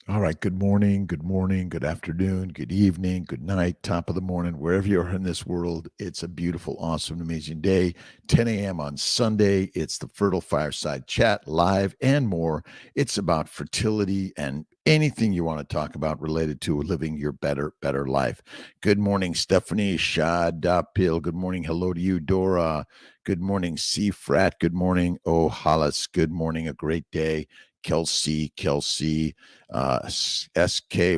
All right. Good morning, good afternoon, good evening, good night, top of the morning, wherever you are in this world. It's a beautiful, awesome, amazing day. 10 a.m. on Sunday. It's the Fertile Fireside Chat live and more. It's about fertility and anything you want to talk about related to living your better life. Good morning, Stephanie Shadapil. Good morning. Hello to you, Dora. Good morning, C Frat. Good morning, Oh Hollis. Good morning. A great day. Kelsey, SK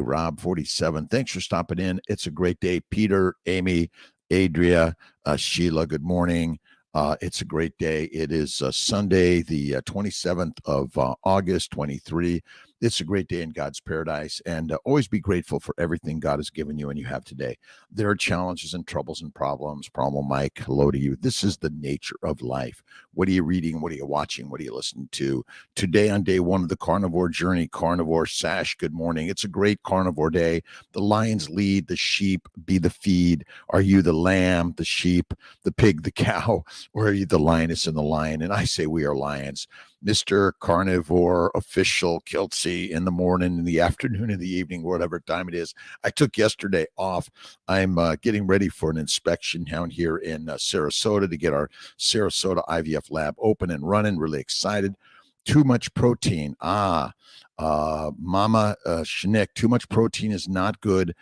Rob 47. Thanks for stopping in. It's a great day. Peter, Amy, Adria, Sheila, good morning. It's a great day. It is Sunday, the 27th of August, 23. It's a great day in God's paradise, and always be grateful for everything God has given you and you have today. There are challenges and troubles and problems. Problem Mike, hello to you. This is the nature of life. What are you reading? What are you watching? What are you listening to? Today, on day one of the carnivore journey, Carnivore Sash, good morning. It's a great carnivore day. The lions lead, the sheep be the feed. Are you the lamb, the sheep, the pig, the cow, or are you the lioness and the lion? And I say we are lions. Mr. Carnivore Official Kiltzy in the morning, in the afternoon, in the evening, whatever time it is. I took yesterday off. I'm getting ready for an inspection down here in Sarasota to get our Sarasota IVF lab open and running. Really excited. Too much protein. Mama Schnick, too much protein is not good.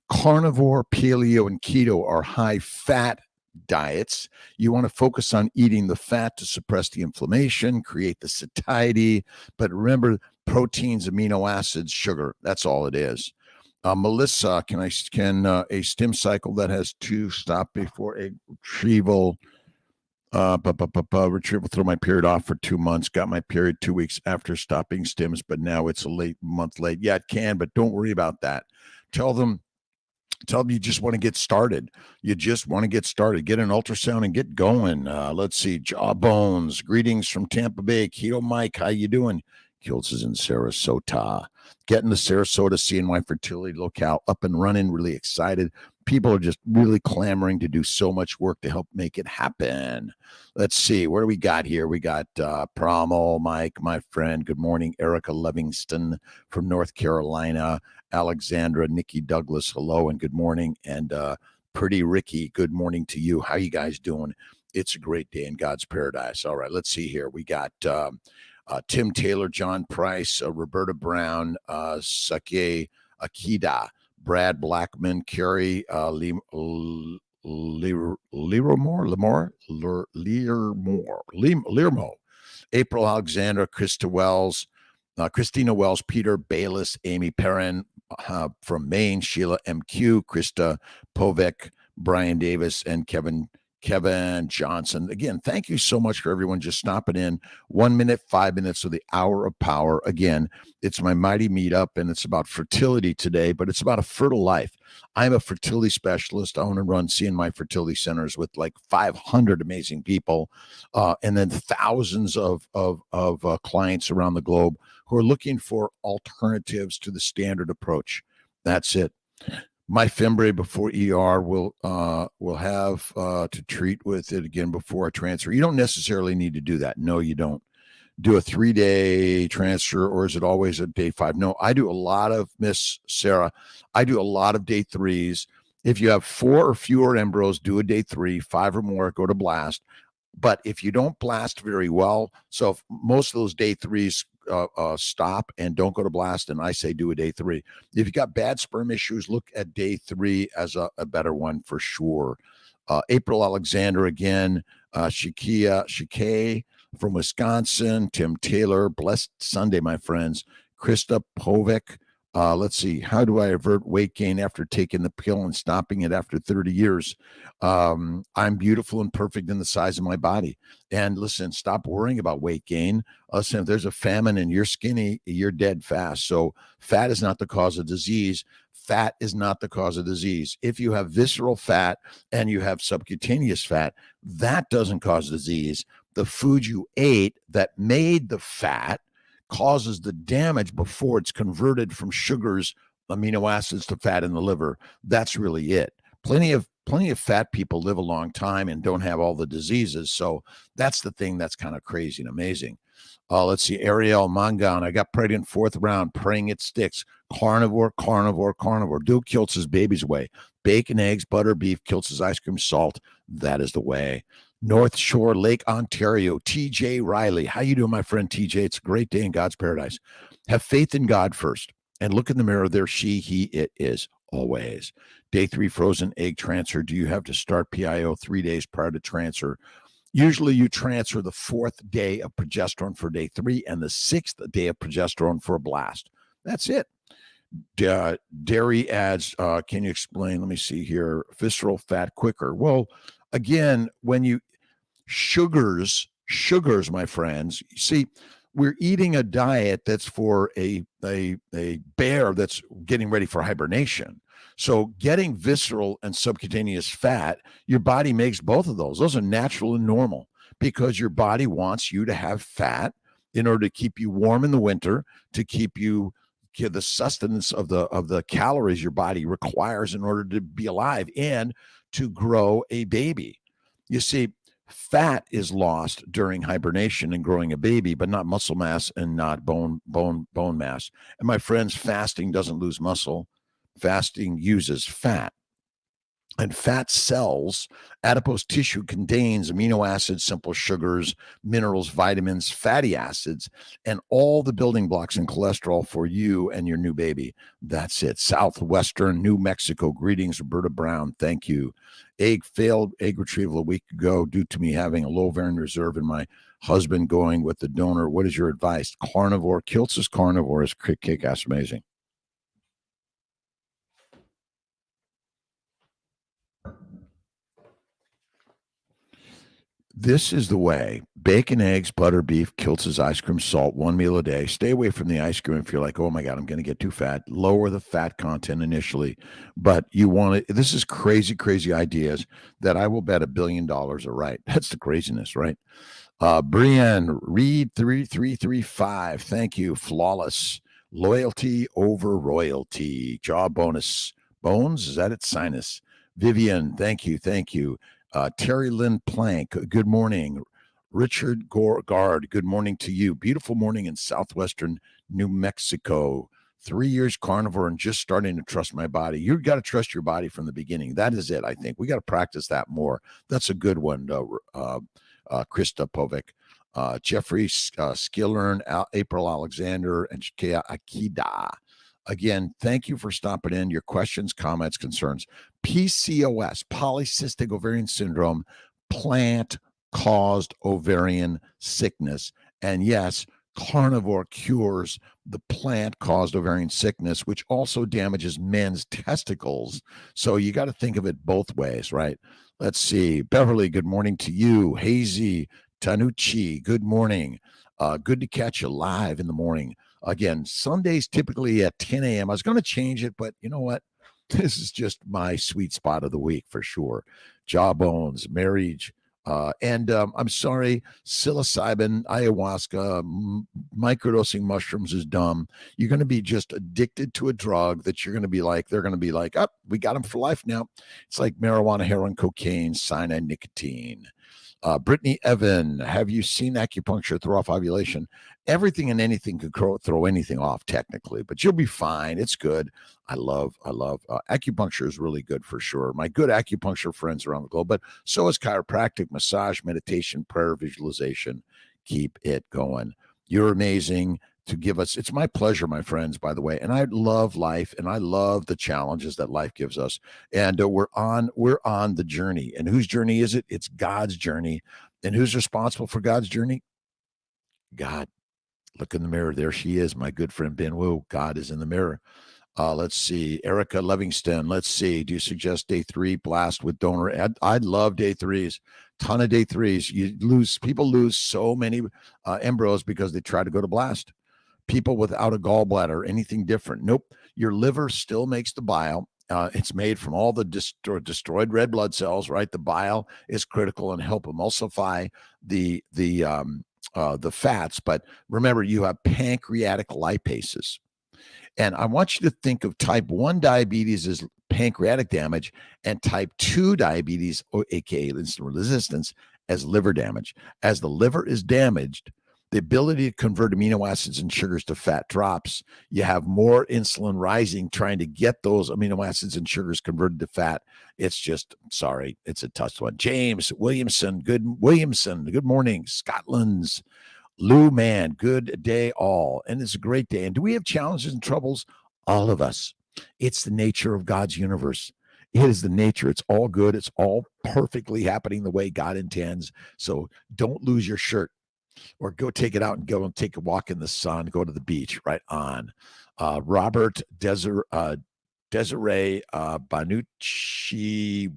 Carnivore, paleo, and keto are high fat diets. You want to focus on eating the fat to suppress the inflammation, create the satiety. But remember, proteins, amino acids, sugar. That's all it is. Melissa, can a stim cycle that has two stop before a retrieval? Retrieval throw my period off for 2 months. Got my period 2 weeks after stopping stims, but now it's a month late. Yeah, it can, but don't worry about that. Tell them you just want to get started. You just want to get started. Get an ultrasound and get going. Let's see. Jawbones. Greetings from Tampa Bay. Keto Mike, how you doing? Kiltz is in Sarasota. Getting the Sarasota CNY fertility locale up and running. Really excited. People are just really clamoring to do so much work to help make it happen. Let's see. What do we got here? We got Promo, Mike, my friend. Good morning. Erica Livingston from North Carolina. Alexandra, Nikki Douglas, hello and good morning. And Pretty Ricky, good morning to you. How you guys doing? It's a great day in God's paradise. All right, let's see here. We got Tim Taylor, John Price, Roberta Brown, Sake Akida, Brad Blackman, Carrie Learmore, April Alexandra, Christina Wells, Peter Bayless, Amy Perrin from Maine, Sheila MQ, Krista Povek, Brian Davis, and Kevin Johnson. Again, thank you so much for everyone just stopping in. 1 minute, 5 minutes of the hour of power. Again, it's my mighty meetup, and it's about fertility today, but it's about a fertile life. I'm a fertility specialist. I own and run CNY fertility centers with like 500 amazing people, and then thousands of clients around the globe who are looking for alternatives to the standard approach. That's it. My Fembre before ER will have to treat with it again before a transfer. You don't necessarily need to do that. No, you don't. Do a 3-day transfer, or is it always a day 5? No, I do a lot of, Miss Sarah, I do a lot of day 3s. If you have 4 or fewer embryos, do a day 3, 5 or more, go to blast. But if you don't blast very well, so if most of those day 3s stop and don't go to blast, and I say do a day 3. If you got bad sperm issues, look at day 3 as a better one for sure. April Alexander again, Shikay from Wisconsin, Tim Taylor, blessed Sunday, my friends. Krista Povek. Let's see. How do I avert weight gain after taking the pill and stopping it after 30 years? I'm beautiful and perfect in the size of my body. And listen, stop worrying about weight gain. Listen, if there's a famine and you're skinny, you're dead fast. So fat is not the cause of disease. Fat is not the cause of disease. If you have visceral fat and you have subcutaneous fat, that doesn't cause disease. The food you ate that made the fat causes the damage before it's converted from sugars, amino acids to fat in the liver. That's really it. Plenty of plenty of fat people live a long time and don't have all the diseases. So that's the thing that's kind of crazy and amazing. Let's see, Ariel Mangan. I got pregnant 4th round, praying it sticks. Carnivore, carnivore, carnivore. Do Kiltz's baby's way. Bacon, eggs, butter, beef, Kiltz's ice cream, salt. That is the way. North Shore, Lake Ontario. TJ Riley. How you doing, my friend TJ? It's a great day in God's paradise. Have faith in God first and look in the mirror. There she, he, it is always. Day 3 frozen egg transfer. Do you have to start PIO 3 days prior to transfer? Usually you transfer the 4th day of progesterone for day 3 and the 6th day of progesterone for a blast. That's it. Dairy adds, can you explain? Let me see here. Visceral fat quicker. Well, again, when you sugars, my friends, you see, we're eating a diet that's for a bear that's getting ready for hibernation. So getting visceral and subcutaneous fat, your body makes both of those. Those are natural and normal because your body wants you to have fat in order to keep you warm in the winter, to keep you the sustenance of the calories your body requires in order to be alive and to grow a baby. You see, fat is lost during hibernation and growing a baby, but not muscle mass and not bone mass. And my friends, fasting doesn't lose muscle. Fasting uses fat. And fat cells, adipose tissue contains amino acids, simple sugars, minerals, vitamins, fatty acids, and all the building blocks in cholesterol for you and your new baby. That's it. Southwestern New Mexico. Greetings, Roberta Brown. Thank you. Failed egg retrieval a week ago due to me having a low ovarian reserve and my husband going with the donor. What is your advice? Carnivore. Kiltz's carnivore is kick-ass amazing. This is the way. Bacon, eggs, butter, beef, Kiltz's ice cream, salt, 1 meal a day. Stay away from the ice cream if you're like, oh my God, I'm going to get too fat. Lower the fat content initially. But you want to, this is crazy, crazy ideas that I will bet $1 billion are right. That's the craziness, right? Brienne, Reed 3335. Thank you. Flawless. Loyalty over royalty. Jaw bonus. Bones, is that it? Sinus. Vivian, thank you. Thank you. Terry Lynn Plank, good morning. Richard Gard, good morning to you. Beautiful morning in southwestern New Mexico. 3 years carnivore and just starting to trust my body. You've got to trust your body from the beginning. That is it, I think. We got to practice that more. That's a good one, Krista Povik. Jeffrey Skillern, April Alexander, and Shikea Akida. Again, thank you for stopping in. Your questions, comments, concerns. PCOS, polycystic ovarian syndrome, plant-caused ovarian sickness. And yes, carnivore cures the plant-caused ovarian sickness, which also damages men's testicles. So you got to think of it both ways, right? Let's see. Beverly, good morning to you. Hazy Tanucci, good morning. Good to catch you live in the morning. Again, Sundays typically at 10 a.m. I was going to change it, but you know what? This is just my sweet spot of the week for sure. Jawbones, marriage, and I'm sorry, psilocybin, ayahuasca, microdosing mushrooms is dumb. You're going to be just addicted to a drug that you're going to be like, they're going to be like, oh, we got them for life now. It's like marijuana, heroin, cocaine, cyanide, nicotine. Brittany Evan, have you seen acupuncture throw off ovulation? Everything and anything could throw anything off technically, but you'll be fine. It's good. I love acupuncture is really good for sure. My good acupuncture friends around the globe, but so is chiropractic, massage, meditation, prayer, visualization. Keep it going. You're amazing to give us. It's my pleasure, my friends, by the way. And I love life and I love the challenges that life gives us. And we're on the journey. And whose journey is it? It's God's journey. And who's responsible for God's journey? God. Look in the mirror. There she is, my good friend Ben Wu. God is in the mirror. Let's see. Erica Livingston. Let's see. Do you suggest day 3 blast with donor? I'd love day 3s. Ton of day 3s. People lose so many embryos because they try to go to blast. People without a gallbladder, anything different. Nope. Your liver still makes the bile. It's made from all the destroyed red blood cells, right? The bile is critical and help emulsify the fats. But remember, you have pancreatic lipases. And I want you to think of type 1 diabetes as pancreatic damage, and type 2 diabetes, or aka insulin resistance, as liver damage. As the liver is damaged, the ability to convert amino acids and sugars to fat drops. You have more insulin rising trying to get those amino acids and sugars converted to fat. It's just, sorry, it's a tough one. James Williamson, good morning. Scotland's Lou Man, good day all. And it's a great day. And do we have challenges and troubles? All of us. It's the nature of God's universe. It is the nature. It's all good. It's all perfectly happening the way God intends. So don't lose your shirt, or go take it out and go and take a walk in the sun, go to the beach. Right on. Robert Desiree Banucci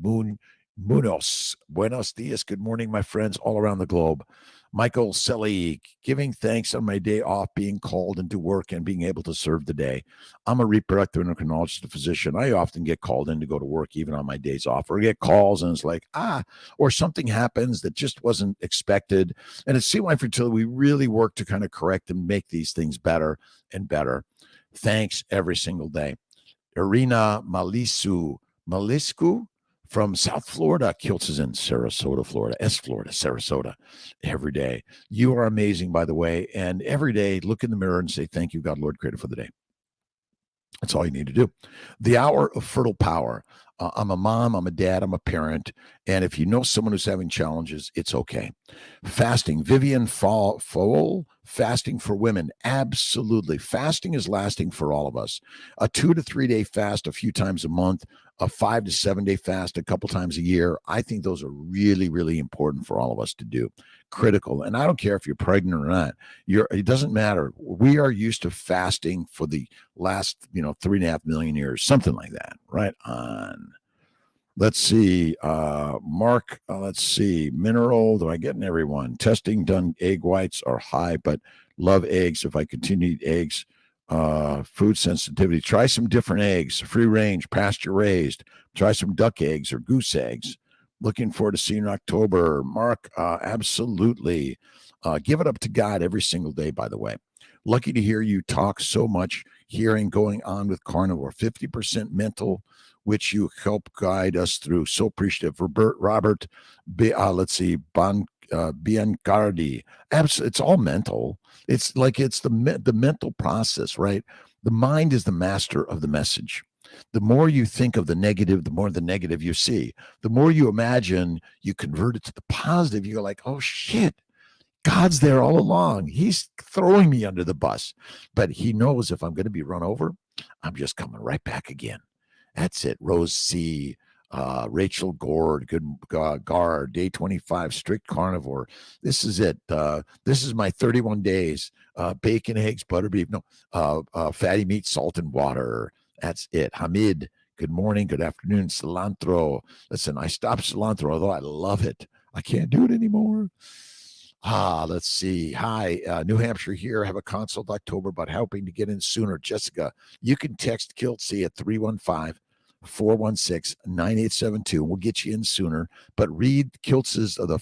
Munoz. Buenos dias. Good morning, my friends all around the globe. Michael Selly, giving thanks on my day off, being called into work and being able to serve the day. I'm a reproductive endocrinologist, a physician. I often get called in to go to work even on my days off, or get calls and it's like, or something happens that just wasn't expected. And at CY Fertility, we really work to kind of correct and make these things better and better. Thanks every single day. Irina Malisku from South Florida. Kiltz is in Sarasota, Florida. Sarasota, every day. You are amazing, by the way. And every day, look in the mirror and say, thank you, God, Lord, Creator, for the day. That's all you need to do. The hour of fertile power. I'm a mom, I'm a dad, I'm a parent. And if you know someone who's having challenges, it's okay. Fasting. Vivian Fowl, fasting for women. Absolutely. Fasting is lasting for all of us. A 2 to 3 day fast a few times a month, a 5 to 7 day fast a couple times a year. I think those are really, really important for all of us to do. Critical. And I don't care if you're pregnant or not. It doesn't matter. We are used to fasting for the last, 3.5 million years, something like that. Right on. Let's see. Mark, let's see. Mineral, do I get in everyone? Testing done. Egg whites are high, but love eggs. If I continue to eat eggs, food sensitivity. Try some different eggs, free range, pasture raised. Try some duck eggs or goose eggs. Looking forward to seeing you in October. Mark, absolutely. Give it up to God every single day, by the way. Lucky to hear you talk so much, hearing going on with carnivore. 50% mental, which you help guide us through. So appreciative. Robert, let's see, Biancardi. It's all mental. It's like it's the mental process, right? The mind is the master of the message. The more you think of the negative, the more the negative you see. The more you imagine, you convert it to the positive. You go like, oh shit, God's there all along. He's throwing me under the bus. But he knows if I'm going to be run over, I'm just coming right back again. That's it. Rose C. Rachel Gord, good guard, day 25, strict carnivore. This is it. This is my 31 days. Bacon, eggs, butter, beef, fatty meat, salt, and water. That's it. Hamid, good morning, good afternoon. Cilantro. Listen, I stopped cilantro, although I love it. I can't do it anymore. Let's see. Hi, New Hampshire here. I have a consult October, but hoping to get in sooner. Jessica, you can text Kiltz at 315-416-9872. We'll get you in sooner. But read Kiltz's the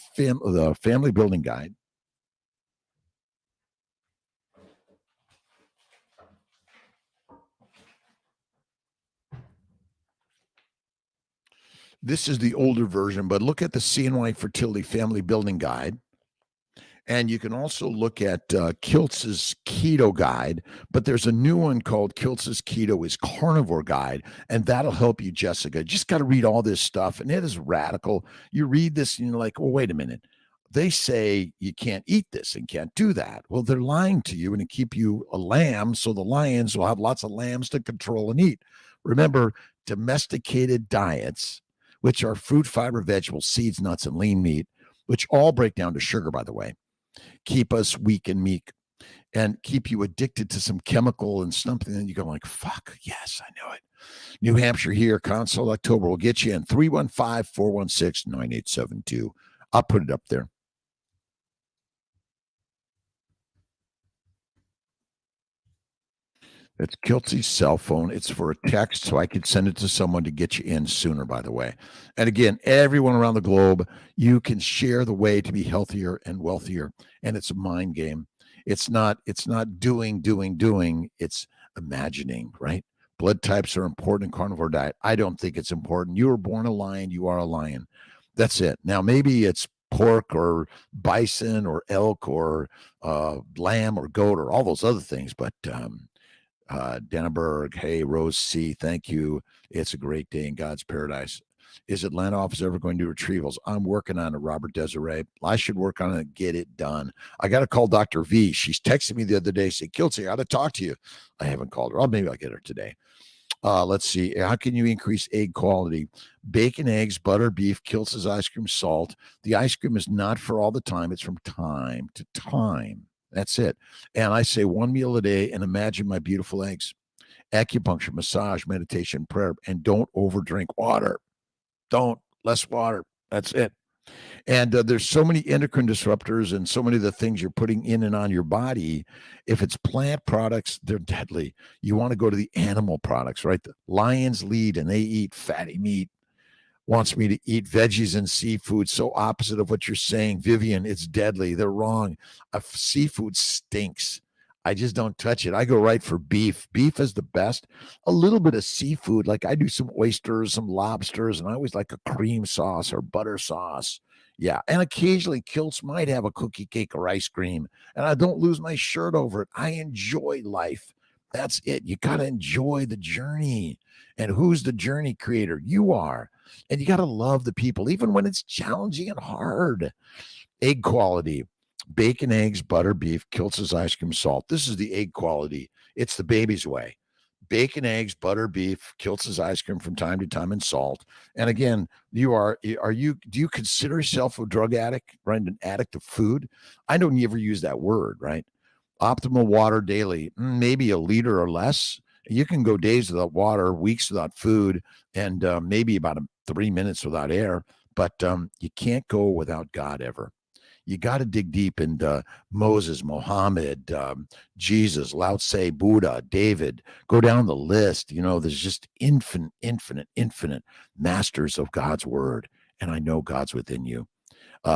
Family Building Guide. This is the older version, but look at the CNY Fertility Family Building Guide. And you can also look at Kiltz's Keto Guide, but there's a new one called Kiltz's Keto is Carnivore Guide, and that'll help you, Jessica. Just got to read all this stuff, and it is radical. You read this, and you're like, well, wait a minute. They say you can't eat this and can't do that. Well, they're lying to you and to keep you a lamb, so the lions will have lots of lambs to control and eat. Remember, domesticated diets, which are fruit, fiber, vegetables, seeds, nuts, and lean meat, which all break down to sugar, by the way, keep us weak and meek and keep you addicted to some chemical and something. And you go like, fuck, yes, I know it. New Hampshire here, consult October. We'll get you in 315-416-9872. I'll put it up there. It's Kiltzy's cell phone. It's for a text, so I could send it to someone to get you in sooner, by the way. And again, everyone around the globe, you can share the way to be healthier and wealthier. And it's a mind game. It's not doing. It's imagining, right? Blood types are important in carnivore diet. I don't think it's important. You were born a lion. You are a lion. That's it. Now, maybe it's pork or bison or elk or lamb or goat or all those other things. But Denneberg, hey, Rose C., thank you. It's a great day in God's paradise. Is Atlanta office ever going to do retrievals? I'm working on it, Robert Desiree. I should work on it and get it done. I got to call Dr. V. She's texting me the other day, say, Kiltz, I got to talk to you. I haven't called her. Maybe I'll get her today. Let's see. How can you increase egg quality? Bacon, eggs, butter, beef, Kiltz's ice cream, salt. The ice cream is not for all the time. It's from time to time. That's it. And I say one meal a day and imagine my beautiful eggs. Acupuncture, massage, meditation, prayer, and don't overdrink water. Don't. Less water. That's it. And there's so many endocrine disruptors and so many of the things you're putting in and on your body. If it's plant products, they're deadly. You want to go to the animal products, right? The lions lead and they eat fatty meat. Wants me to eat veggies and seafood. So opposite of what you're saying, Vivian, it's deadly. They're wrong. Seafood stinks. I just don't touch it. I go right for beef. Beef is the best. A little bit of seafood, like I do some oysters, some lobsters, and I always like a cream sauce or butter sauce. Yeah, and occasionally Kiltz might have a cookie cake or ice cream, and I don't lose my shirt over it. I enjoy life. That's it. You got to enjoy the journey. And who's the journey creator? You are. And you got to love the people, even when it's challenging and hard. Egg quality. Bacon, eggs, butter, beef, Kiltz's ice cream, salt. This is the egg quality. It's the baby's way. Bacon, eggs, butter, beef, Kiltz's ice cream from time to time, and salt. And again, do you consider yourself a drug addict, right? An addict of food? I don't ever use that word, right? Optimal water daily, maybe a liter or less. You can go days without water, weeks without food, and maybe about 3 minutes without air, but you can't go without God ever. You got to dig deep into Moses, Muhammad, Jesus, Lao Tse, Buddha, David. Go down the list. You know, there's just infinite masters of God's word. And I know God's within you.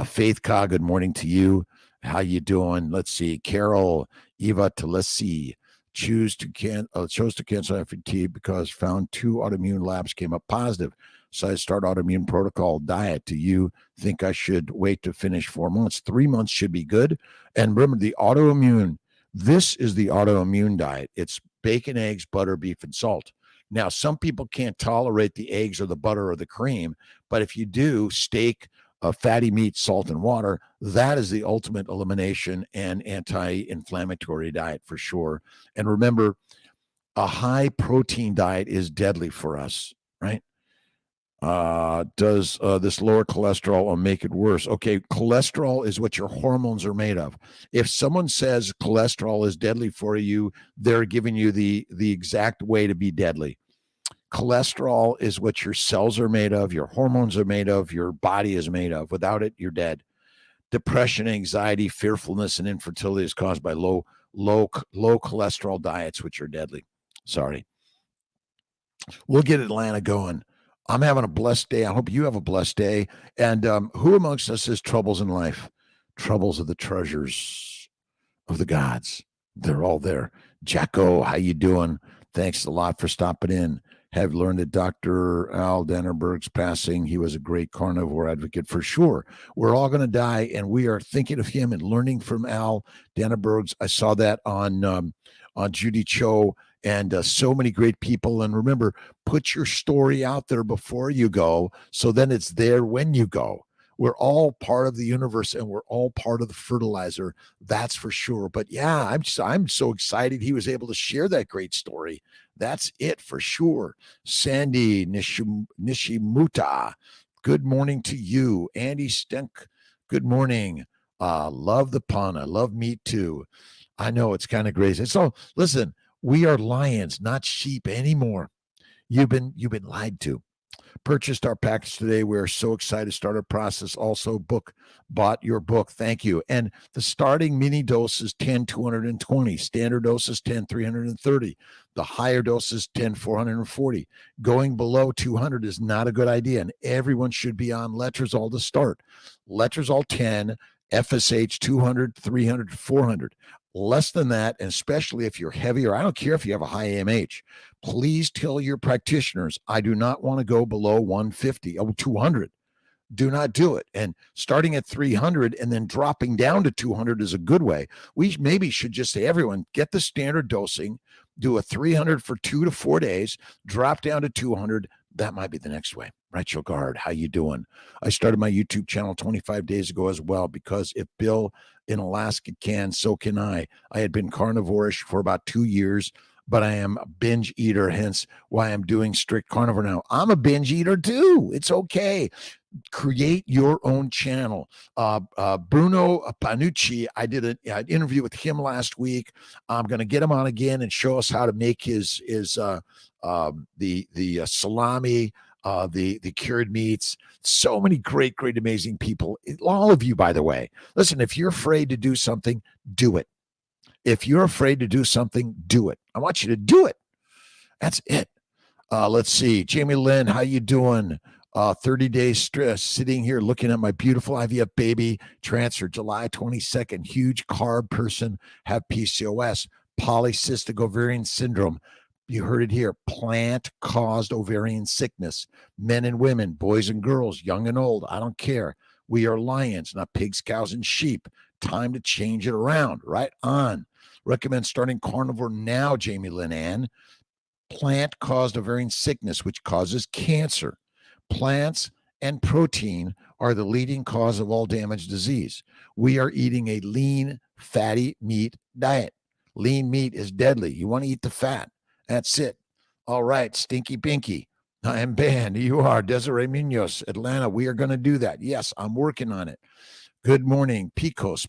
Faith Ka, good morning to you. How you doing? Let's see. Carol, Eva Talisi chose to cancel FET because found 2 autoimmune labs came up positive. So I start autoimmune protocol diet. Do you think I should wait to finish 4 months? 3 months should be good. And remember, this is the autoimmune diet. It's bacon, eggs, butter, beef, and salt. Now, some people can't tolerate the eggs or the butter or the cream, but if you do, steak, fatty meat, salt, and water, that is the ultimate elimination and anti-inflammatory diet for sure. And remember, a high protein diet is deadly for us, right? Does this lower cholesterol make it worse? Okay, cholesterol is what your hormones are made of. If someone says cholesterol is deadly for you, they're giving you the exact way to be deadly. Cholesterol is what your cells are made of, your hormones are made of, your body is made of. Without it, you're dead. Depression, anxiety, fearfulness, and infertility is caused by low cholesterol diets, which are deadly. Sorry. We'll get Atlanta going. I'm having a blessed day. I hope you have a blessed day. And who amongst us has troubles in life? Troubles are the treasures of the gods. They're all there. Jacko, how you doing? Thanks a lot for stopping in. Have learned that Dr. Al Dennerberg's passing. He was a great carnivore advocate for sure. We're all going to die, and we are thinking of him and learning from Al Dennerberg's. I saw that on Judy Cho. And so many great people. And remember, put your story out there before you go, so then it's there when you go. We're all part of the universe, and we're all part of the fertilizer. That's for sure. But yeah, I'm so excited he was able to share that great story. That's it for sure. Sandy Nishimuta, good morning to you. Andy Stenk, good morning. Love the pun. I love meat too. I know it's kind of crazy. So listen. We are lions, not sheep anymore. You've been lied to. Purchased our package today. We are so excited to start our process. Also, bought your book. Thank you. And the starting mini dose is 10, 220. Standard dose is 10, 330. The higher dose is 10, 440. Going below 200 is not a good idea. And everyone should be on Letrozole to start. Letrozole 10, FSH 200, 300, 400. Less than that, and especially if you're heavier, I don't care if you have a high AMH, please tell your practitioners, I do not want to go below 150 or 200. Do not do it. And starting at 300 and then dropping down to 200 is a good way. We maybe should just say, everyone, get the standard dosing, do a 300 for 2 to 4 days, drop down to 200. That might be the next way. Rachel Guard, how you doing? I started my YouTube channel 25 days ago as well, because if Bill in Alaska can, so can I. I had been carnivorish for about 2 years, but I am a binge eater, hence why I'm doing strict carnivore now. I'm a binge eater too. It's okay. Create your own channel. Bruno Panucci, I did an interview with him last week. I'm going to get him on again and show us how to make his salami, the cured meats. So many great, amazing people. All of you, by the way. Listen, if you're afraid to do something, do it. If you're afraid to do something, do it. I want you to do it. That's it. Let's see. Jamie Lynn, how you doing? 30 days stress, sitting here looking at my beautiful IVF baby transfer July 22nd. Huge carb person, have PCOS, polycystic ovarian syndrome. You heard it here. Plant-caused ovarian sickness. Men and women, boys and girls, young and old, I don't care. We are lions, not pigs, cows, and sheep. Time to change it around. Right on. Recommend starting carnivore now, Jamie Lynn Ann. Plant-caused ovarian sickness, which causes cancer. Plants and protein are the leading cause of all damaged disease. We are eating a lean, fatty meat diet. Lean meat is deadly. You want to eat the fat. That's it. All right, Stinky Pinky. I am banned. You are. Desiree Munoz, Atlanta. We are going to do that. Yes, I'm working on it. Good morning. PCOS,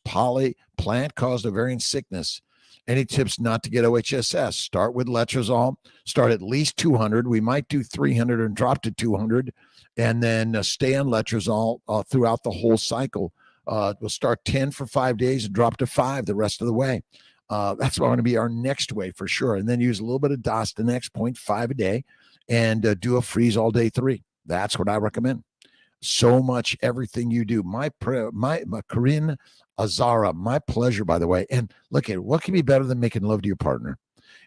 plant-caused ovarian sickness. Any tips not to get OHSS? Start with letrozole. Start at least 200. We might do 300 and drop to 200, and then stay on letrozole throughout the whole cycle. We'll start 10 for 5 days and drop to 5 the rest of the way. That's going to be our next way for sure. And then use a little bit of Dostanex, 0.5 a day, and do a freeze all day 3. That's what I recommend. So much, everything you do. My Corinne Azara, my pleasure, by the way. And look at what can be better than making love to your partner.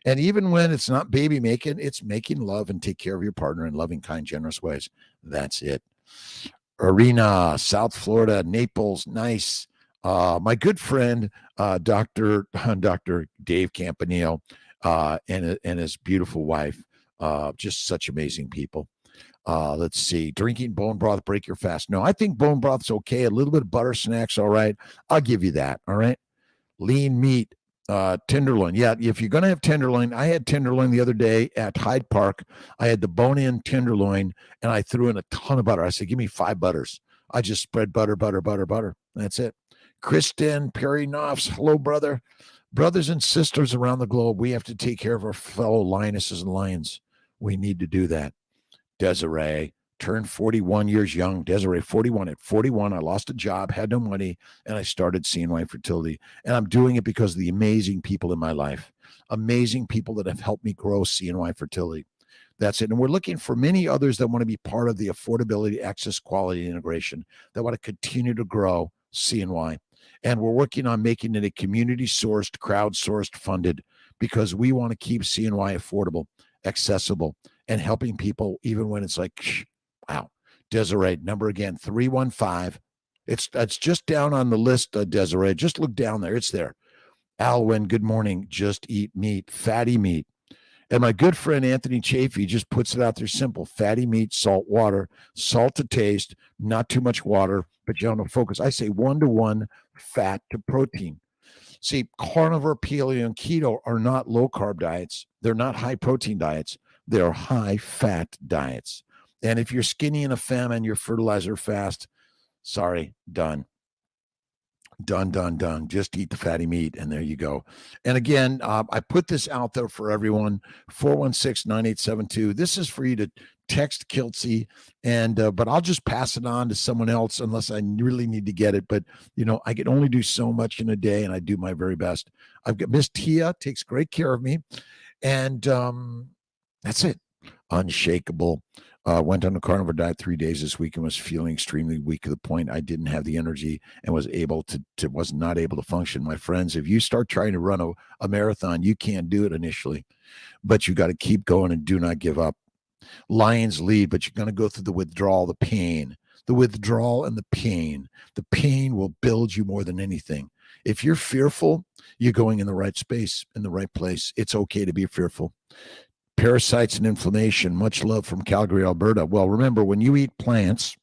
And even when it's not baby making, it's making love and take care of your partner in loving, kind, generous ways. That's it. Arena, South Florida, Naples, nice. My good friend, Dr. Dave Campanile, and his beautiful wife, just such amazing people. Let's see. Drinking bone broth, break your fast. No, I think bone broth's okay. A little bit of butter snacks, all right. I'll give you that, all right. Lean meat, tenderloin. Yeah, if you're going to have tenderloin, I had tenderloin the other day at Hyde Park. I had the bone-in tenderloin, and I threw in a ton of butter. I said, give me 5 butters. I just spread butter. That's it. Kristen Perry Knopfs, hello, brother. Brothers and sisters around the globe, we have to take care of our fellow lionesses and lions. We need to do that. Desiree turned 41 years young. Desiree, 41. At 41, I lost a job, had no money, and I started CNY Fertility. And I'm doing it because of the amazing people in my life, amazing people that have helped me grow CNY Fertility. That's it. And we're looking for many others that want to be part of the affordability, access, quality, integration, that want to continue to grow CNY. And we're working on making it a community-sourced, crowd-sourced, funded, because we want to keep CNY affordable, accessible, and helping people even when it's like, wow. Desiree, number again, 315. It's just down on the list, Desiree. Just look down there. It's there. Alwyn, good morning. Just eat meat, fatty meat. And my good friend Anthony Chafee just puts it out there simple. Fatty meat, salt, water, salt to taste, not too much water, but you don't focus. I say 1-to-1 fat to protein. See, carnivore, paleo, and keto are not low-carb diets. They're not high-protein diets. They're high-fat diets. And if you're skinny and a famine, you're fertilizer fast, sorry, done. Done. Just eat the fatty meat, and there you go. And again, I put this out there for everyone, 416-9872. This is for you to text Kiltzy, and but I'll just pass it on to someone else unless I really need to get it. But, I can only do so much in a day, and I do my very best. I've got Miss Tia, takes great care of me, and that's it. Unshakable. Went on a carnivore diet 3 days this week and was feeling extremely weak to the point I didn't have the energy and was not able to function. My friends, if you start trying to run a marathon, you can't do it initially, but you got to keep going and do not give up. Lions lead, but you're going to go through the withdrawal, the pain. The withdrawal and the pain. The pain will build you more than anything. If you're fearful, you're going in the right space, in the right place. It's okay to be fearful. Parasites and inflammation. Much love from Calgary, Alberta. Well, remember, when you eat plants,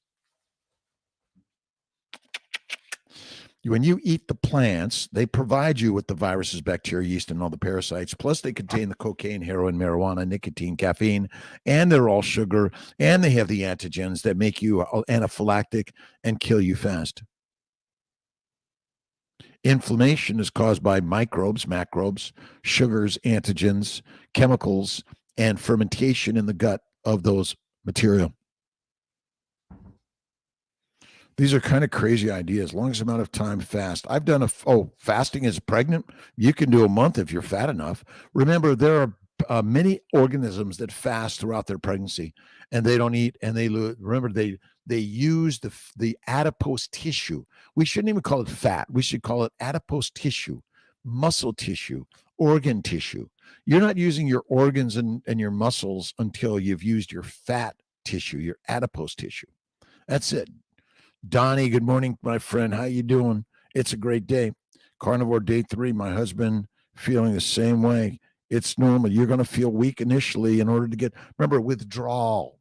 when you eat the plants, they provide you with the viruses, bacteria, yeast, and all the parasites. Plus, they contain the cocaine, heroin, marijuana, nicotine, caffeine, and they're all sugar. And they have the antigens that make you anaphylactic and kill you fast. Inflammation is caused by microbes, macrobes, sugars, antigens, chemicals, and fermentation in the gut of those material. These are kind of crazy ideas. Longest amount of time fast. I've done fasting is pregnant. You can do a month if you're fat enough. Remember, there are many organisms that fast throughout their pregnancy, and they don't eat, and they remember they use the adipose tissue. We shouldn't even call it fat. We should call it adipose tissue, muscle tissue, organ tissue. You're not using your organs and your muscles until you've used your fat tissue, your adipose tissue. That's it. Donnie, good morning, my friend. How you doing? It's a great day. Carnivore day 3. My husband feeling the same way. It's normal. You're going to feel weak initially in order to get, remember, withdrawal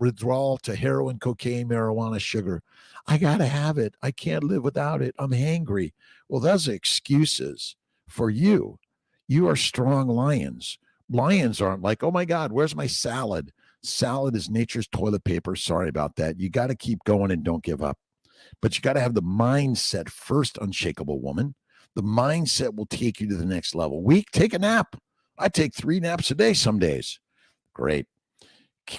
to heroin, cocaine, marijuana, sugar. I got to have it. I can't live without it. I'm hangry. Well, those are excuses for you. You are strong lions. Lions aren't like, oh my God, where's my salad? Salad is nature's toilet paper. Sorry about that. You got to keep going and don't give up. But you got to have the mindset first, unshakable woman. The mindset will take you to the next level. Take a nap. I take 3 naps a day some days. Great.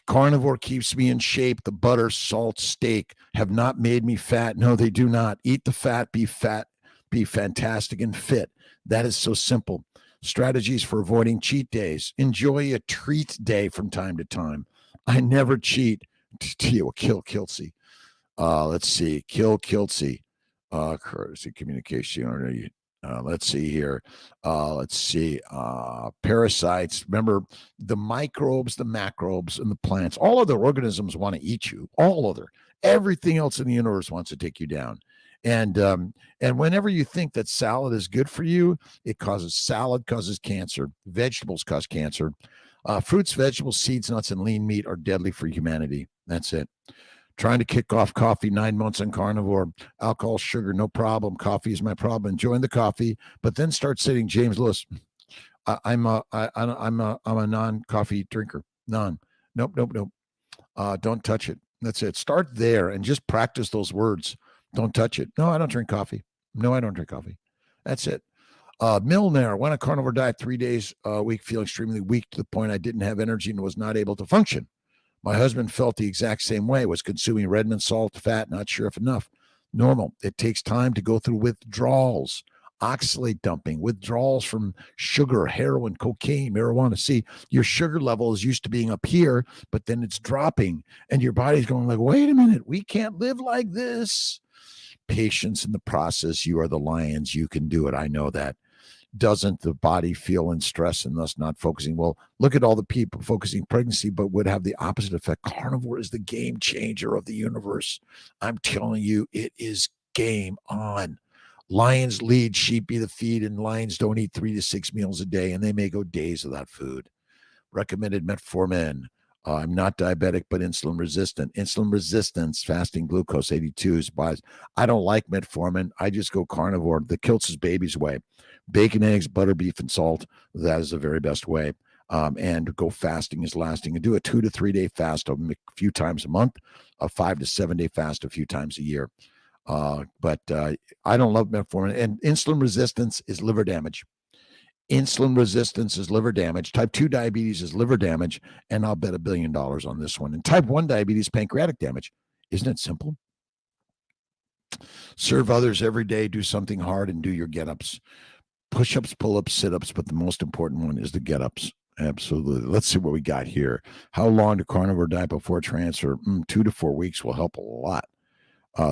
Carnivore keeps me in shape. The butter, salt, steak have not made me fat. No, they do not. Eat the fat, be fantastic and fit. That is so simple. Strategies for avoiding cheat days. Enjoy a treat day from time to time. I never cheat. DoctorKiltz. Let's see. DoctorKiltz. Courtesy communication. Let's see here. Let's see. Parasites. Remember, the microbes, the macrobes, and the plants. All other organisms want to eat you. Everything else in the universe wants to take you down. And whenever you think that salad is good for you, salad causes cancer. Vegetables cause cancer. Fruits, vegetables, seeds, nuts, and lean meat are deadly for humanity. That's it. Trying to kick off coffee, 9 months on carnivore. Alcohol, sugar, no problem. Coffee is my problem. Enjoying the coffee, but then start saying, James Lewis, I'm a non-coffee drinker. None. Nope. Don't touch it. That's it. Start there and just practice those words. Don't touch it. No, I don't drink coffee. No, I don't drink coffee. That's it. Milner went on a carnivore diet 3 days a week, feeling extremely weak to the point I didn't have energy and was not able to function. My husband felt the exact same way, was consuming red meat, salt, fat, not sure if enough. Normal. It takes time to go through withdrawals, oxalate dumping, withdrawals from sugar, heroin, cocaine, marijuana. See, your sugar level is used to being up here, but then it's dropping, and your body's going like, wait a minute, we can't live like this. Patience in the process. You are the lions. You can do it. I know that. Doesn't the body feel in stress and thus not focusing? Well, look at all the people focusing pregnancy, but would have the opposite effect. Carnivore is the game changer of the universe. I'm telling you, it is game on. Lions lead, sheep be the feed, and lions don't eat 3 to 6 meals a day, and they may go days without food. Recommended metformin. I'm not diabetic, but insulin resistant. Insulin resistance, fasting glucose 82 is wise. I don't like metformin. I just go carnivore. The Kiltz is baby's way. Bacon, eggs, butter, beef, and salt. That is the very best way. And go fasting is lasting. And do a 2 to 3 day fast a few times a month, a 5 to 7 day fast a few times a year. But I don't love metformin. And insulin resistance is liver damage. Insulin resistance is liver damage. Type 2 diabetes is liver damage. And I'll bet $1 billion on this one. And type 1 diabetes, pancreatic damage. Isn't it simple? Serve others every day. Do something hard and do your get-ups. Push-ups, pull-ups, sit-ups, but the most important one is the get-ups. Absolutely. Let's see what we got here. How long to carnivore diet before transfer? 2 to 4 weeks will help a lot.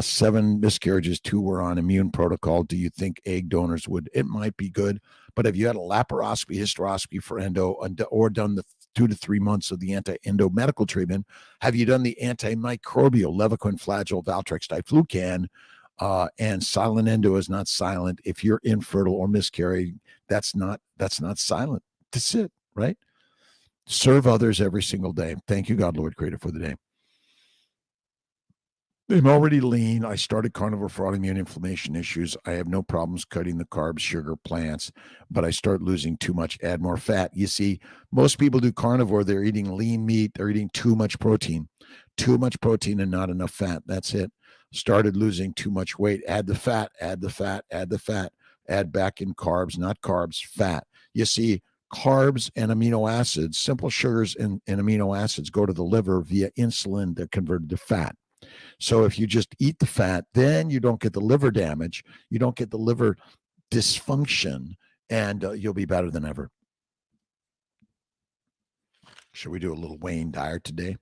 7 miscarriages, 2 were on immune protocol. Do you think egg donors would? It might be good, but have you had a laparoscopy, hysteroscopy for endo, or done the 2 to 3 months of the anti-endo medical treatment? Have you done the antimicrobial, Levaquin, Flagyl, Valtrex, Diflucan? And silent endo is not silent. If you're infertile or miscarrying, that's not silent. That's it, right? Serve others every single day. Thank you, God, Lord Creator, for the day. I'm already lean. I started carnivore for autoimmune inflammation issues. I have no problems cutting the carbs, sugar, plants, but I start losing too much, add more fat. You see, most people do carnivore. They're eating lean meat. They're eating too much protein and not enough fat. That's it. Started losing too much weight. Add the fat, add the fat, add the fat, add back in carbs, not carbs, fat. You see, carbs and amino acids, simple sugars and amino acids go to the liver via insulin. They're converted to fat. So if you just eat the fat, then you don't get the liver damage, you don't get the liver dysfunction, and you'll be better than ever. Should we do a little Wayne Dyer today?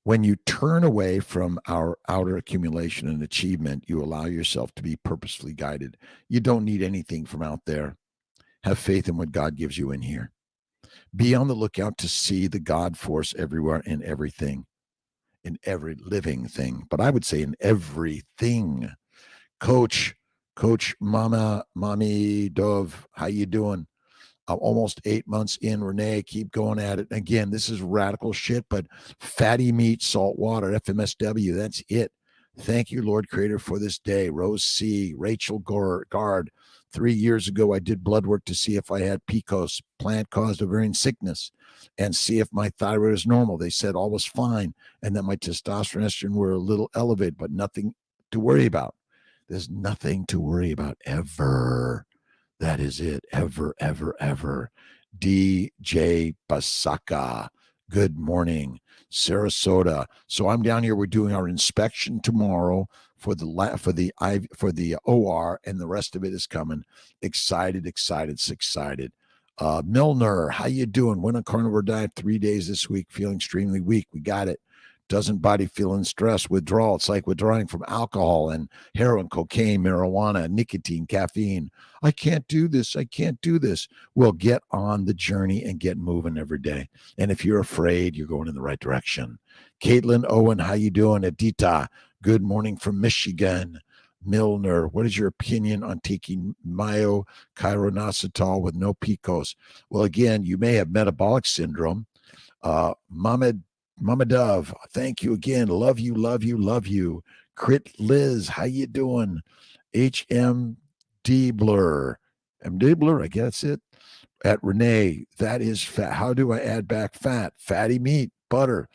When you turn away from our outer accumulation and achievement, you allow yourself to be purposefully guided. You don't need anything from out there. Have faith in what God gives you in here. Be on the lookout to see the God force everywhere and everything. In every living thing, but I would say in everything. Coach Mommy Dove, how you doing? Almost 8 months in, Renee, keep going at it. Again, this is radical shit, but fatty meat, salt water, FMSW, that's it. Thank you, Lord Creator, for this day. Rose C, Rachel Gard. 3 years ago, I did blood work to see if I had PCOS, plant-caused ovarian sickness, and see if my thyroid is normal. They said all was fine, and that my testosterone and estrogen were a little elevated, but nothing to worry about. There's nothing to worry about ever. That is it. Ever, ever, ever. DJ Basaka. Good morning, Sarasota. So I'm down here. We're doing our inspection tomorrow for the OR, and the rest of it is coming. Excited. Milner, how you doing? Went on carnivore diet 3 days this week, feeling extremely weak. We got it. Doesn't body feeling stress, withdrawal. It's like withdrawing from alcohol and heroin, cocaine, marijuana, nicotine, caffeine. I can't do this. Well, get on the journey and get moving every day. And if you're afraid, you're going in the right direction. Caitlin Owen, how you doing? Adita, good morning from Michigan. Milner, what is your opinion on taking myochironositol with no PCOS? Well, again, you may have metabolic syndrome. Mama Dove, thank you again. Love you. Crit Liz, how you doing? HM Blur, I guess it. At Renee, that is fat. How do I add back fat? Fatty meat, butter,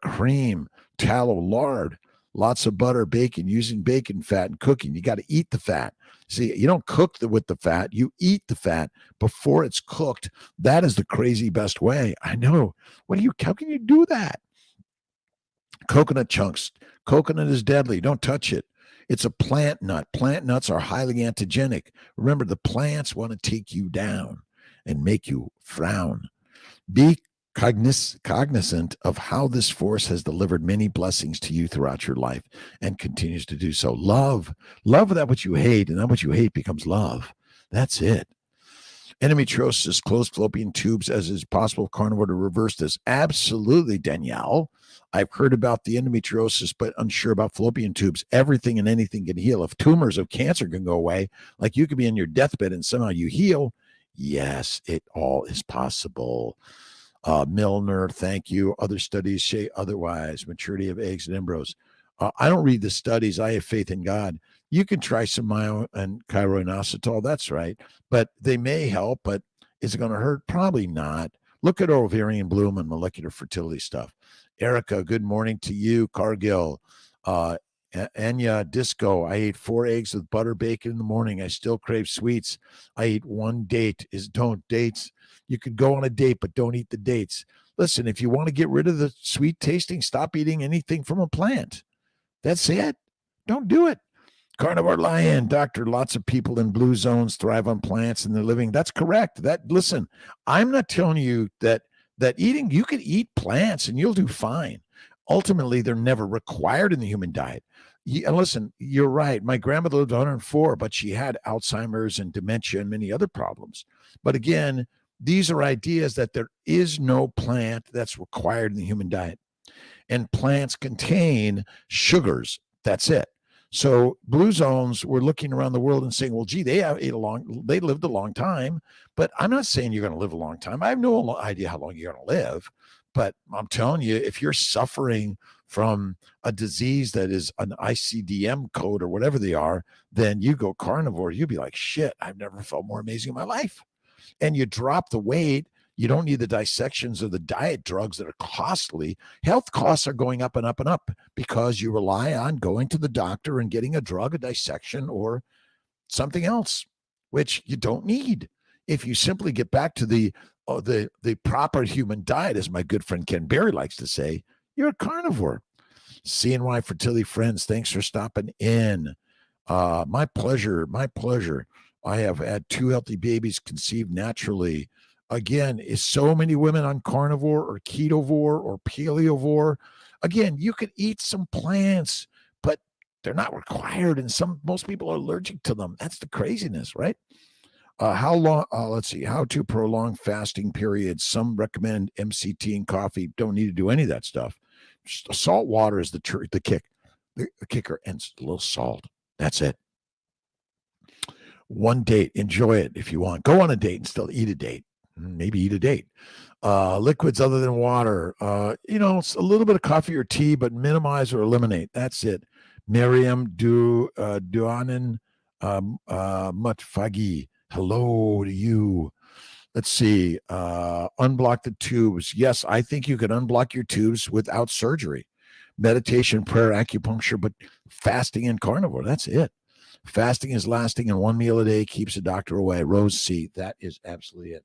cream, tallow, lard, lots of butter, bacon, using bacon fat and cooking. You got to eat the fat. See, you don't cook with the fat. You eat the fat before it's cooked. That is the crazy best way. I know. How can you do that? Coconut chunks. Coconut is deadly. Don't touch it. It's a plant nut. Plant nuts are highly antigenic. Remember, the plants want to take you down and make you frown. Be cognizant of how this force has delivered many blessings to you throughout your life and continues to do so. Love that which you hate, and that which you hate becomes love. That's it. Endometriosis, closed fallopian tubes, as is possible carnivore to reverse this. Absolutely, Danielle. I've heard about the endometriosis, but unsure about fallopian tubes. Everything and anything can heal. If tumors of cancer can go away, like you could be in your deathbed and somehow you heal, yes, it all is possible. Milner, thank you. Other studies say otherwise. Maturity of eggs and embryos. I don't read the studies. I have faith in God. You can try some myo and chironositol. That's right. But they may help, but is it going to hurt? Probably not. Look at ovarian bloom and molecular fertility stuff. Erica, good morning to you. Cargill. Anya Disco, I ate 4 eggs with butter bacon in the morning. I still crave sweets. I ate 1 date. Don't dates. You could go on a date, but don't eat the dates. Listen, if you want to get rid of the sweet tasting, stop eating anything from a plant. That's it. Don't do it. Carnivore lion, doctor. Lots of people in blue zones thrive on plants and they're living. That's correct. Listen, I'm not telling you that eating, you could eat plants and you'll do fine. Ultimately, they're never required in the human diet. And listen, you're right. My grandmother lived 104, but she had Alzheimer's and dementia and many other problems. But again, these are ideas that there is no plant that's required in the human diet. And plants contain sugars. That's it. So blue zones were looking around the world and saying, well, gee, they lived a long time, but I'm not saying you're going to live a long time. I have no idea how long you're going to live, but I'm telling you, if you're suffering from a disease that is an ICD-10 code or whatever they are, then you go carnivore. You'll be like, shit, I've never felt more amazing in my life. And you drop the weight. You don't need the dissections of the diet drugs that are costly. Health costs are going up and up and up because you rely on going to the doctor and getting a drug, a dissection, or something else, which you don't need. If you simply get back to the proper human diet, as my good friend Ken Berry likes to say, you're a carnivore. CNY Fertility friends, thanks for stopping in. My pleasure. My pleasure. I have had 2 healthy babies conceived naturally. Again, is so many women on carnivore or ketovore or paleovore. Again, you could eat some plants, but they're not required. And most people are allergic to them. That's the craziness, right? How long? Let's see. How to prolong fasting periods. Some recommend MCT and coffee. Don't need to do any of that stuff. Just salt water is the kicker, and a little salt. That's it. One date. Enjoy it if you want. Go on a date and still eat a date. Maybe eat a date. Liquids other than water. It's a little bit of coffee or tea, but minimize or eliminate. That's it. Miriam Duanen Mutfagi. Hello to you. Let's see. Unblock the tubes. Yes, I think you can unblock your tubes without surgery. Meditation, prayer, acupuncture, but fasting and carnivore. That's it. Fasting is lasting, and 1 meal a day keeps a doctor away. Rose C. That is absolutely it.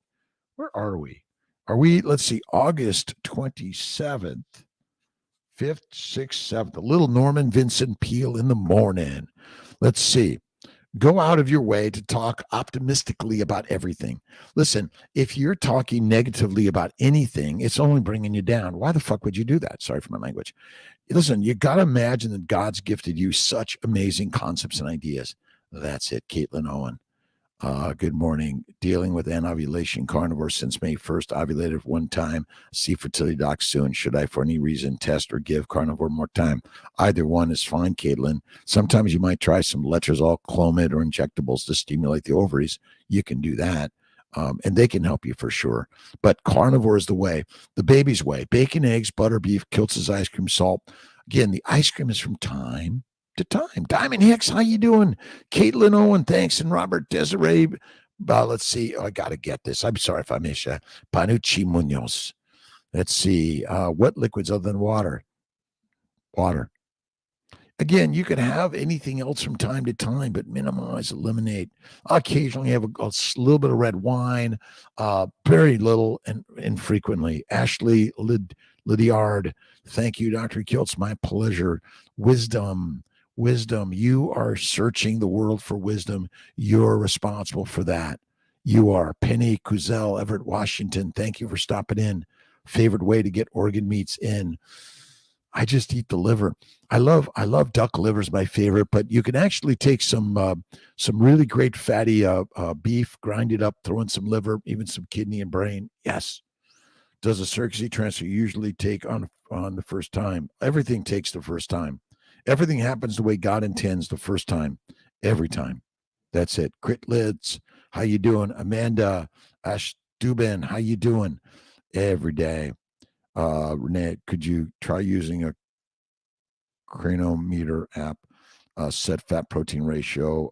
Where are we? Let's see, August 27th, 5th, 6th, 7th. A little Norman Vincent Peale in the morning. Let's see. Go out of your way to talk optimistically about everything. Listen, if you're talking negatively about anything, it's only bringing you down. Why the fuck would you do that? Sorry for my language. Listen, you got to imagine that God's gifted you such amazing concepts and ideas. That's it, Caitlin Owen. Good morning. Dealing with anovulation, carnivore since May 1st, ovulated one time. See fertility doc soon. Should I, for any reason, test or give carnivore more time? Either one is fine, Caitlin. Sometimes you might try some letrozole, Clomid, or injectables to stimulate the ovaries. You can do that, and they can help you for sure. But carnivore is the way, the baby's way. Bacon, eggs, butter, beef, Kiltz's ice cream, salt. Again, the ice cream is from time to time. Diamond Hicks, how you doing? Caitlin Owen, thanks. And Robert Desiree. Let's see. I got to get this. I'm sorry if I miss you. Panucci Munoz. Let's see. What liquids other than water? Water. Again, you can have anything else from time to time, but minimize, eliminate. Occasionally have a little bit of red wine, very little and infrequently. Ashley Lydiard, thank you, Dr. Kiltz. My pleasure. Wisdom. You are searching the world for wisdom. You're responsible for that. You are. Penny Kuzel, Everett, Washington. Thank you for stopping in. Favorite way to get organ meats in? I just eat the liver. I love duck liver is my favorite, but you can actually take some really great fatty beef, grind it up, throw in some liver, even some kidney and brain. Yes. Does a circuitry transfer usually take on the first time? Everything takes the first time. Everything happens the way God intends the first time, every time. That's it. Crit Lids, how you doing? Amanda Ashduben, how you doing? Every day. Renee, could you try using a Cranometer app, set fat protein ratio,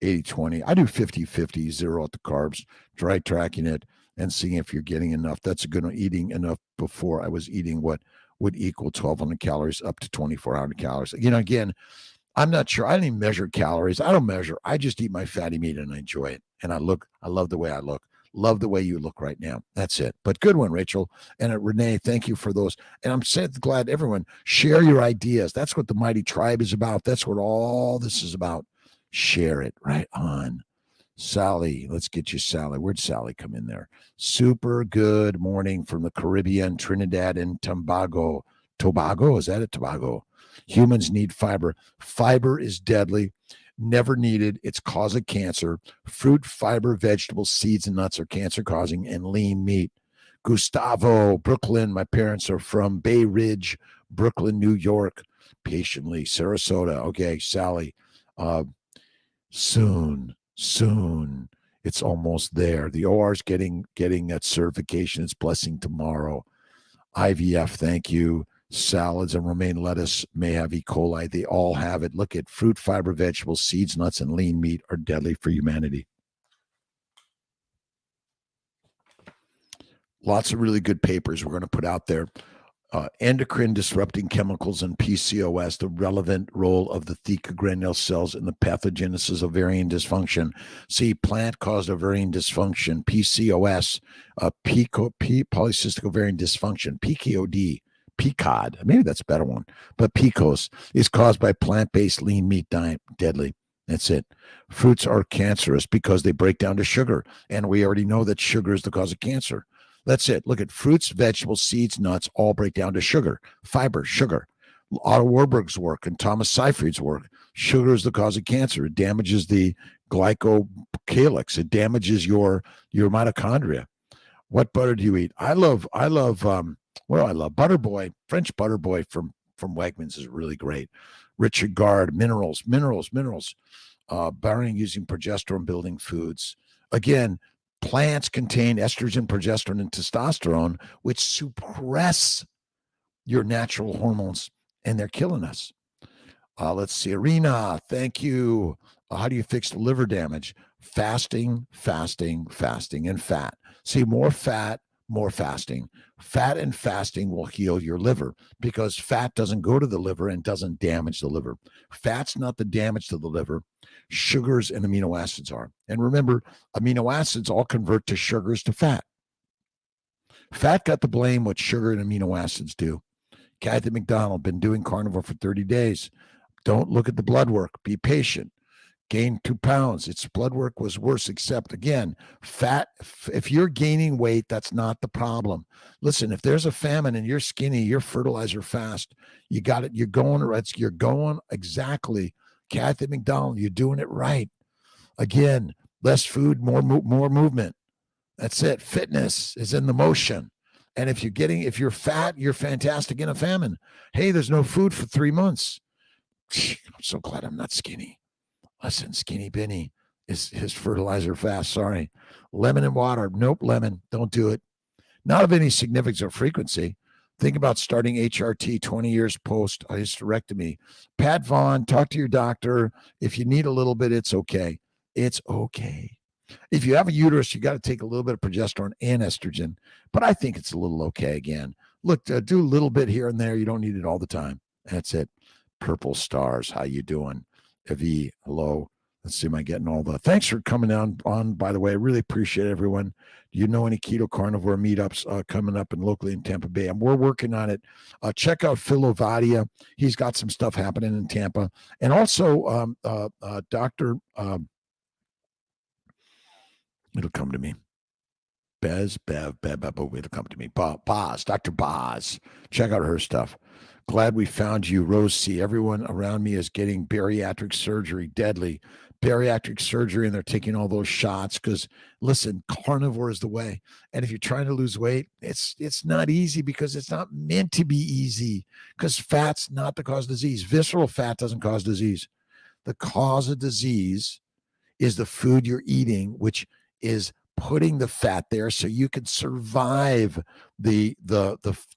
80-20. I do 50-50, zero at the carbs, dry tracking it and seeing if you're getting enough. That's a good one. Eating enough before I was eating what would equal 1,200 calories up to 2,400 calories. Again, I'm not sure. I don't even measure calories. I don't measure. I just eat my fatty meat and I enjoy it. And I love the way I look. Love the way you look right now. That's it. But good one, Rachel. And Renee, thank you for those. And I'm so glad everyone share your ideas. That's what the Mighty Tribe is about. That's what all this is about. Share it right on. Sally, let's get you Sally. Where'd Sally come in there? Super good morning from the Caribbean, Trinidad and Tobago. Tobago, is that it? Tobago. Humans need fiber. Fiber is deadly. Never needed. It's cause of cancer. Fruit, fiber, vegetables, seeds, and nuts are cancer causing, and lean meat. Gustavo, Brooklyn. My parents are from Bay Ridge, Brooklyn, New York. Patiently, Sarasota. Okay, Sally. Soon. It's almost there. The OR's getting that certification. It's blessing tomorrow. IVF, thank you. Salads and romaine lettuce may have E. coli. They all have it. Look at fruit, fiber, vegetables, seeds, nuts, and lean meat are deadly for humanity. Lots of really good papers we're going to put out there. Endocrine disrupting chemicals and PCOS, the relevant role of the theca granule cells in the pathogenesis of ovarian dysfunction. See, plant-caused ovarian dysfunction, PCOS, polycystic ovarian dysfunction, PCOD, maybe that's a better one, but PCOS is caused by plant-based lean meat diet, deadly. That's it. Fruits are cancerous because they break down to sugar, and we already know that sugar is the cause of cancer. That's it. Look at fruits, vegetables, seeds, nuts, all break down to sugar, fiber, sugar. Otto Warburg's work and Thomas Seyfried's work. Sugar is the cause of cancer. It damages the glycocalyx. It damages your mitochondria. What butter do you eat? I love Butter Boy. French Butter Boy from Wegmans is really great. Richard Gard, minerals. Barring using progesterone building foods. Again, plants contain estrogen, progesterone, and testosterone, which suppress your natural hormones, and they're killing us. Let's see. Arena, thank you. How do you fix the liver damage? Fasting, and fat. See, more fat, more fasting. Fat and fasting will heal your liver because fat doesn't go to the liver and doesn't damage the liver. Fat's not the damage to the liver. Sugars and amino acids are. And remember, amino acids all convert to sugars to fat. Fat got the blame what sugar and amino acids do. Kathy McDonald, been doing carnivore for 30 days. Don't look at the blood work. Be patient. Gained 2 pounds. Its blood work was worse, except, again, fat. If you're gaining weight, that's not the problem. Listen, if there's a famine and you're skinny, you're fertilizer fast. You got it. You're going exactly. Kathy McDonald, you're doing it right. Again, less food, more movement. That's it. Fitness is in the motion. And if you're fat, you're fantastic in a famine. Hey, there's no food for 3 months. I'm so glad I'm not skinny. Listen, Skinny Benny is his fertilizer fast. Sorry. Lemon and water. Nope, lemon. Don't do it. Not of any significance or frequency. Think about starting HRT 20 years post hysterectomy. Pat Vaughn, talk to your doctor. If you need a little bit, it's okay. It's okay. If you have a uterus, you got to take a little bit of progesterone and estrogen. But I think it's a little okay again. Look, do a little bit here and there. You don't need it all the time. That's it. Purple Stars, how you doing? Evie, hello. Let's see, am I getting all the... Thanks for coming on, by the way. I really appreciate everyone. Do you know any keto carnivore meetups coming up locally in Tampa Bay? And we're working on it. Check out Phil Ovadia. He's got some stuff happening in Tampa. And also, Dr. It'll come to me. It'll come to me. Boz, Dr. Boz. Check out her stuff. Glad we found you, Rose C. Everyone around me is getting bariatric surgery, deadly bariatric surgery, and they're taking all those shots because, listen, carnivore is the way. And if you're trying to lose weight, it's not easy because it's not meant to be easy because fat's not the cause of disease. Visceral fat doesn't cause disease. The cause of disease is the food you're eating, which is putting the fat there so you can survive the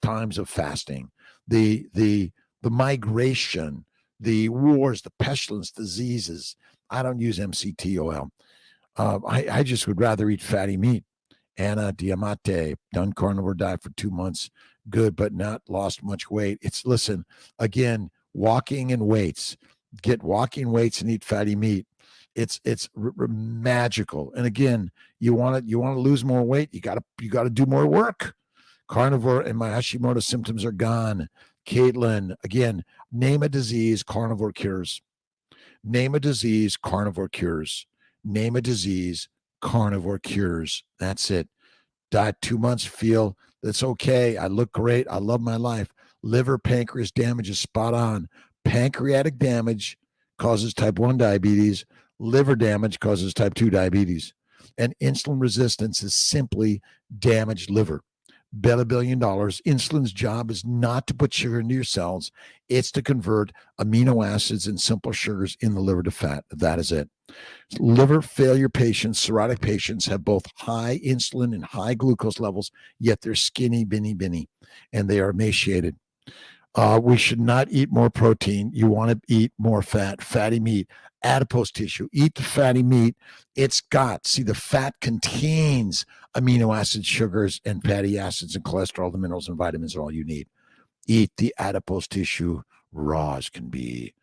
times of fasting. The migration, the wars, the pestilence, diseases. I don't use MCT oil. I just would rather eat fatty meat. Anna Diamante, done carnivore diet for 2 months. Good, but not lost much weight. Listen, again, walking and weights. Get walking weights and eat fatty meat. magical. And again, you want to lose more weight, you got to do more work. Carnivore and my Hashimoto symptoms are gone. Caitlin, again, name a disease, carnivore cures. Name a disease, carnivore cures. Name a disease, carnivore cures. That's it. Diet 2 months, feel that's okay. I look great. I love my life. Liver, pancreas damage is spot on. Pancreatic damage causes type 1 diabetes. Liver damage causes type 2 diabetes. And insulin resistance is simply damaged liver. Bet $1 billion. Insulin's job is not to put sugar into your cells. It's to convert amino acids and simple sugars in the liver to fat. That is it. Liver failure patients, cirrhotic patients, have both high insulin and high glucose levels, yet they're skinny, binny, and they are emaciated. We should not eat more protein. You want to eat more fat, fatty meat, adipose tissue. Eat the fatty meat. It's got, see, the fat contains amino acids, sugars, and fatty acids and cholesterol, the minerals and vitamins are all you need. Eat the adipose tissue raw as can be.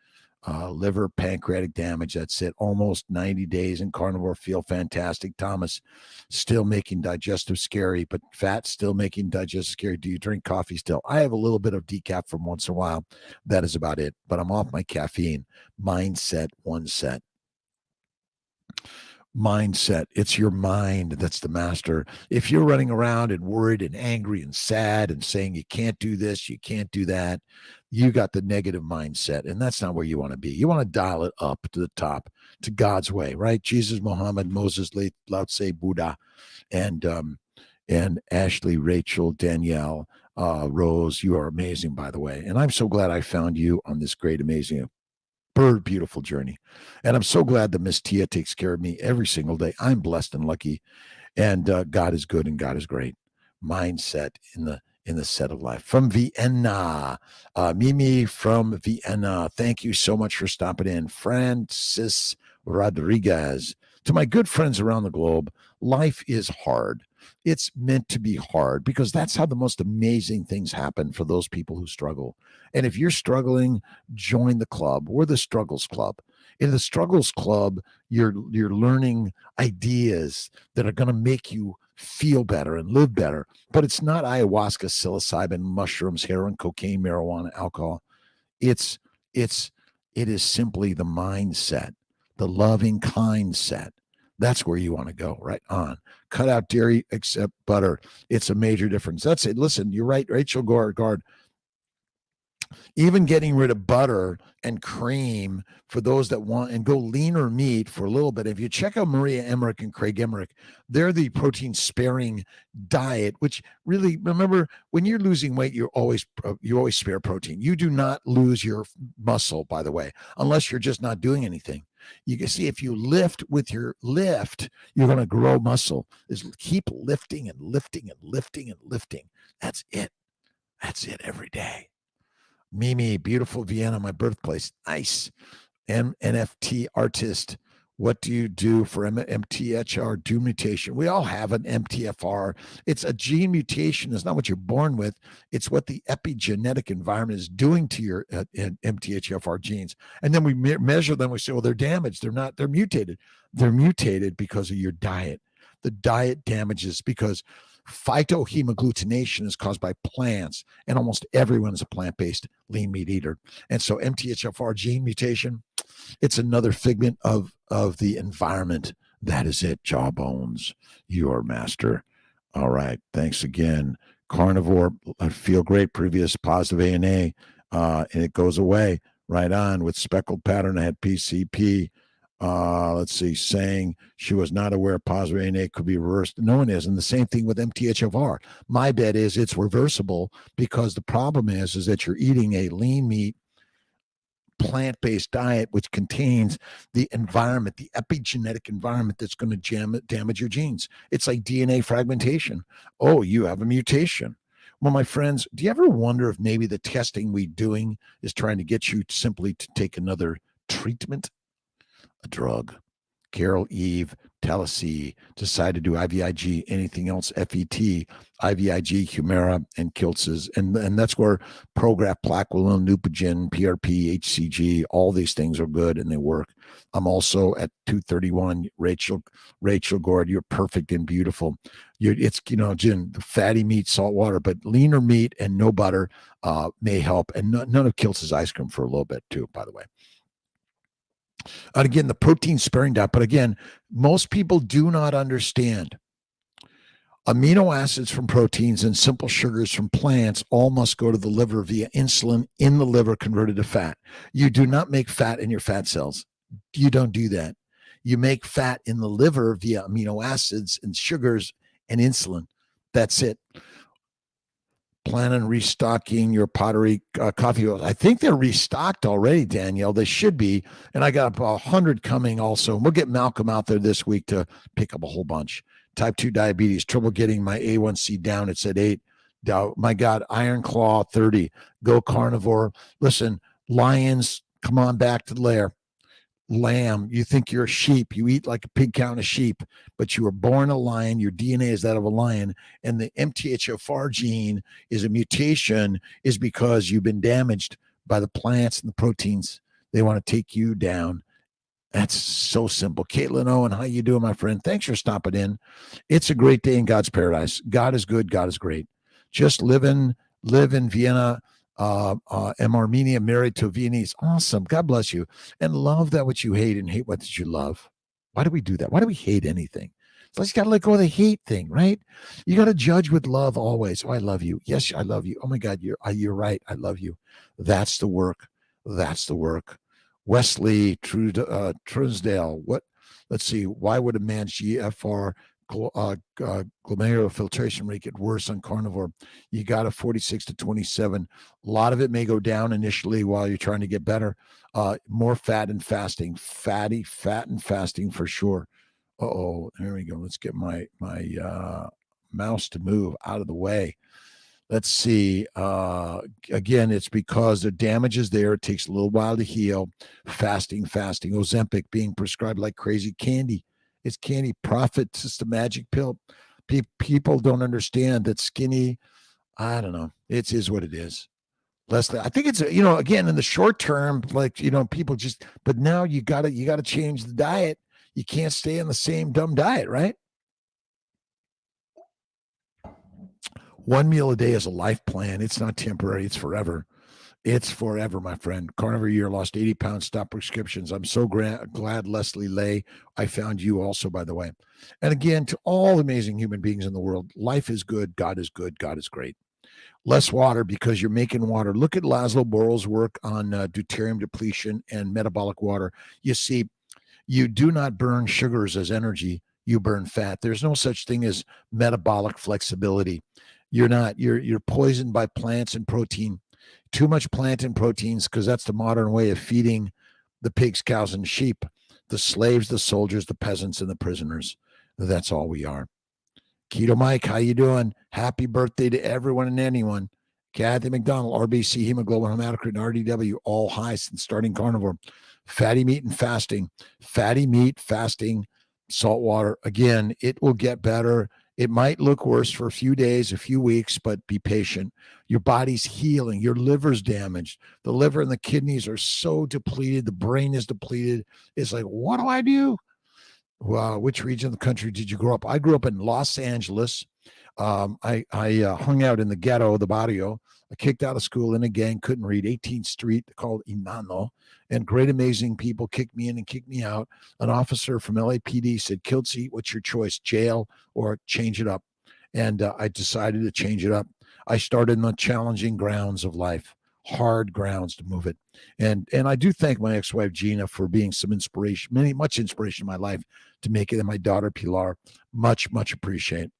Liver, pancreatic damage. That's it. Almost 90 days in carnivore. Feel fantastic. Thomas, still making digestive scary, but fat still making digestive scary. Do you drink coffee still? I have a little bit of decaf from once in a while. That is about it. But I'm off my caffeine. Mindset, one set. Mindset. It's your mind that's the master. If you're running around and worried and angry and sad and saying you can't do this, you can't do that, you got the negative mindset, and that's not where you want to be. You want to dial it up to the top, to God's way, right? Jesus, Muhammad, Moses, Lao Tse, Buddha, and Ashley, Rachel, Danielle, Rose. You are amazing, by the way, and I'm so glad I found you on this great, amazing, beautiful journey. And I'm so glad that Miss Tia takes care of me every single day. I'm blessed and lucky, and God is good and God is great. Mindset in the set of life. From Vienna, Mimi from Vienna, thank you so much for stopping in. Francis Rodriguez, to my good friends around the globe, life is hard. It's meant to be hard because that's how the most amazing things happen for those people who struggle. And if you're struggling, join the club. We're the Struggles Club. In the Struggles Club, you're learning ideas that are going to make you feel better and live better. But it's not ayahuasca, psilocybin, mushrooms, heroin, cocaine, marijuana, alcohol. It is simply the mindset, the loving, kind set. That's where you want to go, right on. Cut out dairy, except butter. It's a major difference. That's it. Listen, you're right, Rachel Guard. Even getting rid of butter and cream for those that want and go leaner meat for a little bit. If you check out Maria Emmerich and Craig Emmerich, they're the protein sparing diet, which really, remember, when you're losing weight, you always spare protein. You do not lose your muscle, by the way, unless you're just not doing anything. You can see if you lift with your lift, you're going to grow muscle. Is keep lifting and lifting and lifting and lifting. That's it. That's it every day. Mimi, beautiful Vienna, my birthplace. Nice. NFT artist. What do you do for MTHR do mutation? We all have an MTFR. It's a gene mutation. It's not what you're born with. It's what the epigenetic environment is doing to your MTHFR genes. And then we measure them. We say, well, they're damaged. They're not. They're mutated. They're mutated because of your diet. The diet damages because phytohemagglutination is caused by plants, and almost everyone is a plant-based lean meat eater. And so MTHFR gene mutation, it's another figment of the environment. That is it. Jawbones, your master. All right. Thanks again. Carnivore, I feel great. Previous positive ANA, and it goes away. Right on. With speckled pattern, I had PCP. Let's see, saying she was not aware positive ANA could be reversed. No one is. And the same thing with MTHFR. My bet is it's reversible because the problem is that you're eating a lean meat, plant-based diet, which contains the environment, the epigenetic environment that's going to damage your genes. It's like DNA fragmentation. Oh, you have a mutation. Well, my friends, do you ever wonder if maybe the testing we're doing is trying to get you simply to take another treatment? A drug. Carol Eve Talisee, decide to do IVIG, anything else, FET, IVIG, Humira, and Kiltz's. And that's where Prograf, Plaquenil, Neupogen, PRP, HCG, all these things are good and they work. I'm also at 231. Rachel Gord, you're perfect and beautiful. It's, Jen, fatty meat, salt water, but leaner meat and no butter may help. And none of Kiltz's ice cream for a little bit too, by the way. And again, the protein sparing diet. But again, most people do not understand amino acids from proteins and simple sugars from plants all must go to the liver via insulin in the liver converted to fat. You do not make fat in your fat cells. You don't do that. You make fat in the liver via amino acids and sugars and insulin. That's it. Plan on restocking your pottery coffee oils. I think they're restocked already, Danielle. They should be. And I got 100 coming also. And we'll get Malcolm out there this week to pick up a whole bunch. Type 2 diabetes, trouble getting my A1C down. It's at 8. My God, Iron Claw, 30. Go carnivore. Listen, lions, come on back to the lair. Lamb, you think you're a sheep. You eat like a pig cow and a sheep, but you were born a lion. Your DNA is that of a lion. And the MTHFR gene is a mutation is because you've been damaged by the plants and the proteins. They want to take you down. That's so simple. Caitlin Owen, how you doing, my friend? Thanks for stopping in. It's a great day in God's paradise. God is good. God is great. Just live in Vienna, am Armenia, married to a Viennese. Awesome. God bless you. And love that which you hate and hate what you love. Why do we do that? Why do we hate anything? So you got to let go of the hate thing, right? You got to judge with love always. Oh, I love you. Yes, I love you. Oh my God, you're right. I love you. That's the work. That's the work. Wesley Truesdale. What? Let's see. Why would a man's GFR glomerular filtration rate get worse on carnivore? You got a 46 to 27. A lot of it may go down initially while you're trying to get better. More fat and fasting. Fat and fasting for sure. There we go. Let's get my mouse to move out of the way. Let's see. Again, it's because the damage is there. It takes a little while to heal. Fasting. Ozempic being prescribed like crazy. Candy. It's candy. Profit. It's just a magic pill. People don't understand that skinny. I don't know. It is what it is. Leslie, I think it's, again, in the short term, like, people just, but now you gotta change the diet. You can't stay on the same dumb diet, right? One meal a day is a life plan. It's not temporary. It's forever. It's forever, my friend. Carnivore year, lost 80 pounds, stopped prescriptions. I'm so glad, Leslie Lay, I found you also, by the way. And again, to all amazing human beings in the world, life is good. God is good. God is great. Less water because you're making water. Look at Laszlo Boral's work on deuterium depletion and metabolic water. You see, you do not burn sugars as energy. You burn fat. There's no such thing as metabolic flexibility. You're poisoned by plants and protein. Too much plant and proteins, because that's the modern way of feeding the pigs, cows, and sheep, the slaves, the soldiers, the peasants, and the prisoners. That's all we are. Keto Mike, how you doing? Happy birthday to everyone and anyone. Kathy McDonald, RBC, hemoglobin, hematocrit, and RDW, all high since starting carnivore. Fatty meat and fasting. Fatty meat, fasting, salt water. Again, it will get better. It might look worse for a few days, a few weeks, but be patient. Your body's healing. Your liver's damaged. The liver and the kidneys are so depleted. The brain is depleted. It's like, what do I do? Well, which region of the country did you grow up? I grew up in Los Angeles. I hung out in the ghetto, the barrio. I kicked out of school in a gang, couldn't read. 18th Street, called Inano, and great, amazing people kicked me in and kicked me out. An officer from LAPD said, Kiltz, what's your choice, jail or change it up? And I decided to change it up. I started in the challenging grounds of life, hard grounds to move it. And I do thank my ex-wife, Gina, for being some inspiration, much inspiration in my life to make it, and my daughter, Pilar, much appreciate.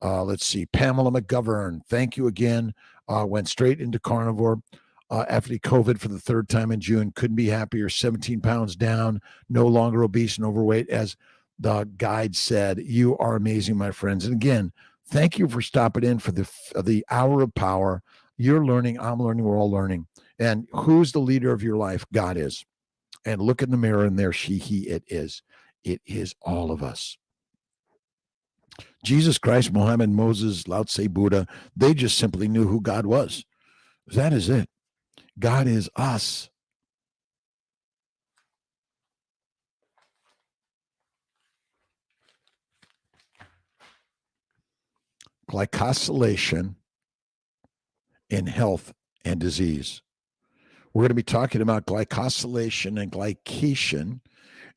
Let's see. Pamela McGovern, thank you again. Went straight into carnivore after the COVID for the third time in June. Couldn't be happier. 17 pounds down, no longer obese and overweight. As the guide said, you are amazing, my friends. And again, thank you for stopping in for the hour of power. You're learning. I'm learning. We're all learning. And who's the leader of your life? God is. And look in the mirror, and there she, he, it is. It is all of us. Jesus Christ, Muhammad, Moses, Lao Tse, Buddha, they just simply knew who God was. That is it. God is us. Glycosylation in health and disease. We're going to be talking about glycosylation and glycation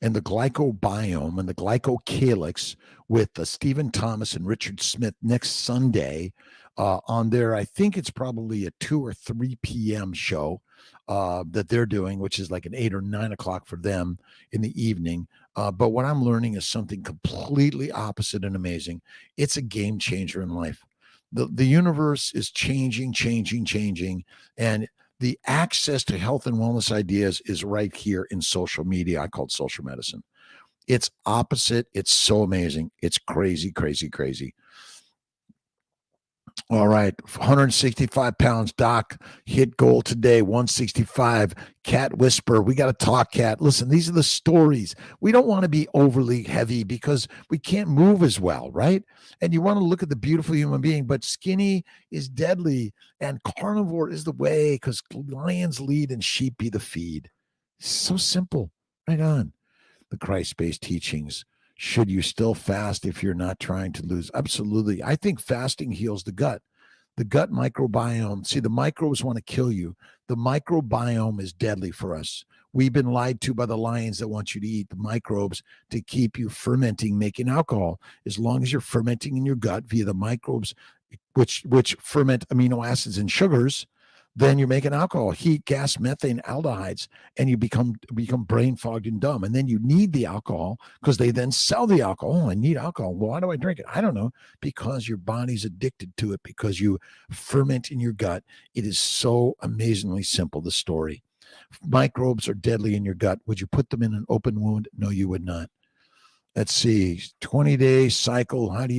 and the glycobiome and the glycocalyx with Stephen Thomas and Richard Smith next Sunday on their, I think it's probably a 2 or 3 p.m. show that they're doing, which is like an 8 or 9 o'clock for them in the evening. But what I'm learning is something completely opposite and amazing. It's a game changer in life. The universe is changing, and the access to health and wellness ideas is right here in social media. I call it social medicine. It's opposite. It's so amazing. It's crazy, crazy, crazy. All right, 165 pounds. Doc hit goal today, 165. Cat whisper. We got to talk, Cat. Listen, these are the stories. We don't want to be overly heavy because we can't move as well, right? And you want to look at the beautiful human being, but skinny is deadly, and carnivore is the way because lions lead and sheep be the feed. So simple. Right on. The Christ-based teachings. Should you still fast if you're not trying to lose? Absolutely. I think fasting heals the gut. The gut microbiome. See, the microbes want to kill you. The microbiome is deadly for us. We've been lied to by the lions that want you to eat the microbes to keep you fermenting, making alcohol. As long as you're fermenting in your gut via the microbes, which ferment amino acids and sugars, then you're making alcohol, heat, gas, methane, aldehydes, and you become brain fogged and dumb. And then you need the alcohol because they then sell the alcohol. Oh, I need alcohol. Well, why do I drink it? I don't know. Because your body's addicted to it because you ferment in your gut. It is so amazingly simple, the story. Microbes are deadly in your gut. Would you put them in an open wound? No, you would not. Let's see, 20-day cycle. How do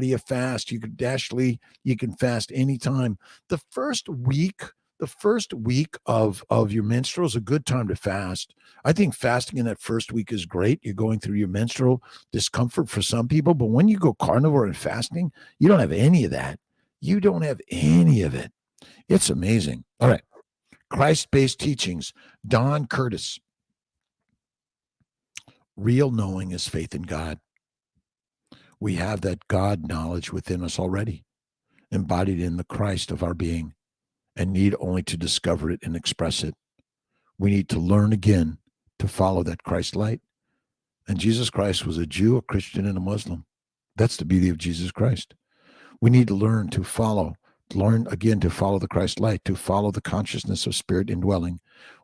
you fast? You can fast anytime. The first week of your menstrual is a good time to fast. I think fasting in that first week is great. You're going through your menstrual discomfort for some people, but when you go carnivore and fasting, you don't have any of that. You don't have any of it. It's amazing. All right. Christ-based teachings. Don Curtis. Real knowing is faith in God. We have that God knowledge within us already, embodied in the Christ of our being, and need only to discover it and express it. We need to learn again to follow that Christ light. And Jesus Christ was a Jew, a Christian, and a Muslim. That's the beauty of Jesus Christ. We need to learn again to follow the Christ light, to follow the consciousness of spirit indwelling.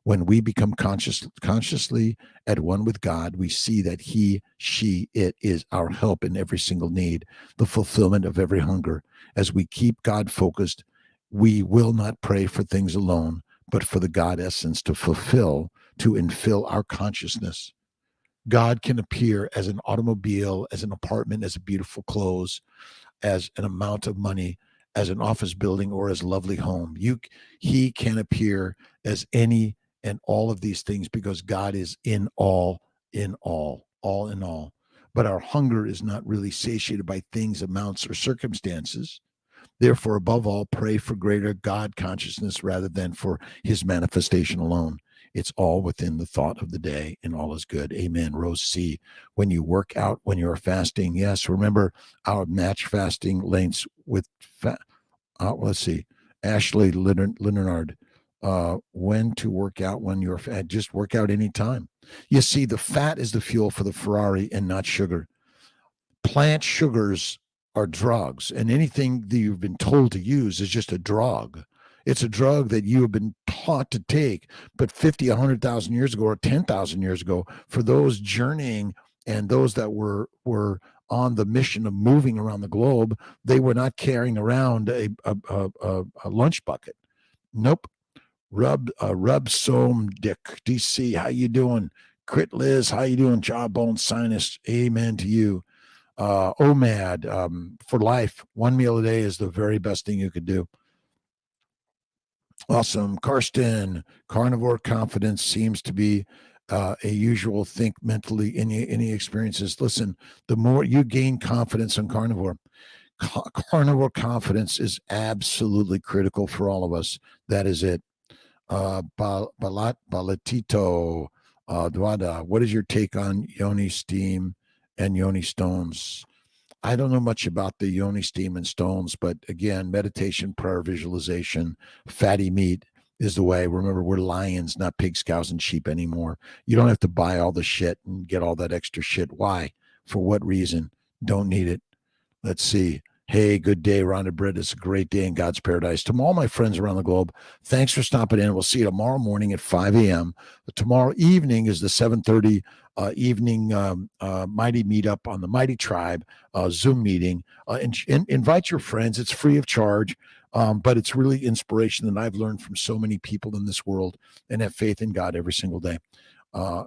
When we become consciously at one with God, we see that He, she, it is our help in every single need, the fulfillment of every hunger. As we keep God focused, we will not pray for things alone, but for the God essence to infill our consciousness. God can appear as an automobile, as an apartment, as a beautiful clothes, as an amount of money, as an office building, or as a lovely home. He can appear as any and all of these things because God is in all in all in all. But our hunger is not really satiated by things, amounts, or circumstances. Therefore, above all, pray for greater God consciousness rather than for His manifestation alone. It's all within the thought of the day, and all is good. Amen. Rose C. When you work out, when you're fasting, yes, remember our match fasting lengths with let's see, Ashley Linard. When to work out when you're fat. Just work out anytime. You see, the fat is the fuel for the Ferrari and not sugar. Plant sugars are drugs, and anything that you've been told to use is just a drug. It's a drug that you have been taught to take, but 50, 100,000 years ago or 10,000 years ago, for those journeying and those that were on the mission of moving around the globe, they were not carrying around a lunch bucket. Nope. Rub Som Dick DC, how you doing? Crit Liz, how you doing? Jawbone Sinus, amen to you. OMAD, for life, one meal a day is the very best thing you could do. Awesome. Karsten, carnivore confidence seems to be a usual think mentally any experiences. Listen, the more you gain confidence on carnivore, carnivore confidence is absolutely critical for all of us. That is it. Balatito, Dwada, what is your take on yoni steam and yoni stones? I don't know much about the yoni steam and stones, but again, meditation, prayer, visualization, fatty meat is the way. Remember, we're lions, not pigs, cows, and sheep anymore. You don't have to buy all the shit and get all that extra shit. Why? For what reason? Don't need it. Let's see. Hey, good day, Rhonda Britt. It's a great day in God's paradise. To all my friends around the globe, thanks for stopping in. We'll see you tomorrow morning at 5 a.m. Tomorrow evening is the 7:30 evening Mighty Meetup on the Mighty Tribe Zoom meeting. Invite your friends. It's free of charge, but it's really inspiration that I've learned from so many people in this world and have faith in God every single day.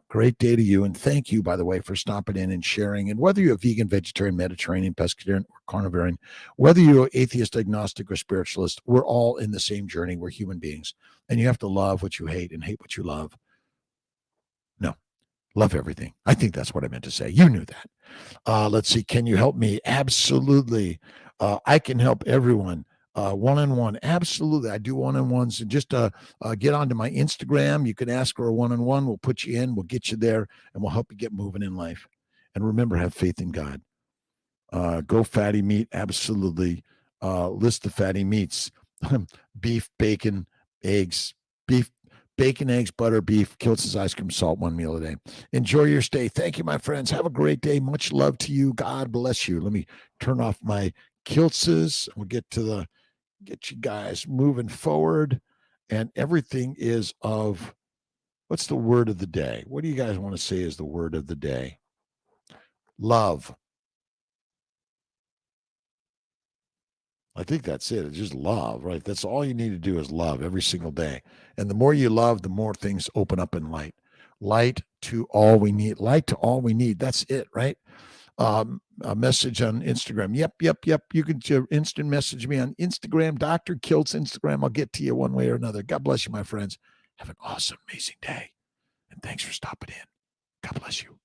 Great day to you. And thank you, by the way, for stopping in and sharing. And whether you're a vegan, vegetarian, Mediterranean, pescatarian, or carnivorian, whether you're atheist, agnostic, or spiritualist, we're all in the same journey. We're human beings. And you have to love what you hate and hate what you love. No, love everything. I think that's what I meant to say. You knew that. Let's see. Can you help me? Absolutely. I can help everyone. One-on-one. Absolutely. I do one-on-ones. And just get onto my Instagram. You can ask for a one-on-one. We'll put you in. We'll get you there, and we'll help you get moving in life. And remember, have faith in God. Go fatty meat. Absolutely. List the fatty meats. Beef, bacon, eggs, beef, bacon, eggs, butter, beef, Kiltz's ice cream, salt, one meal a day. Enjoy your stay. Thank you, my friends. Have a great day. Much love to you. God bless you. Let me turn off my Kiltz's. We'll get you guys moving forward. And everything is of, what's the word of the day? What do you guys want to say is the word of the day? Love. I think that's it. It's just love, right? That's all you need to do is love every single day. And the more you love, the more things open up in light. Light to all we need. Light to all we need. That's it, right? A message on Instagram. Yep. You can instant message me on Instagram, DoctorKiltz Instagram. I'll get to you one way or another. God bless you, my friends. Have an awesome, amazing day. And thanks for stopping in. God bless you.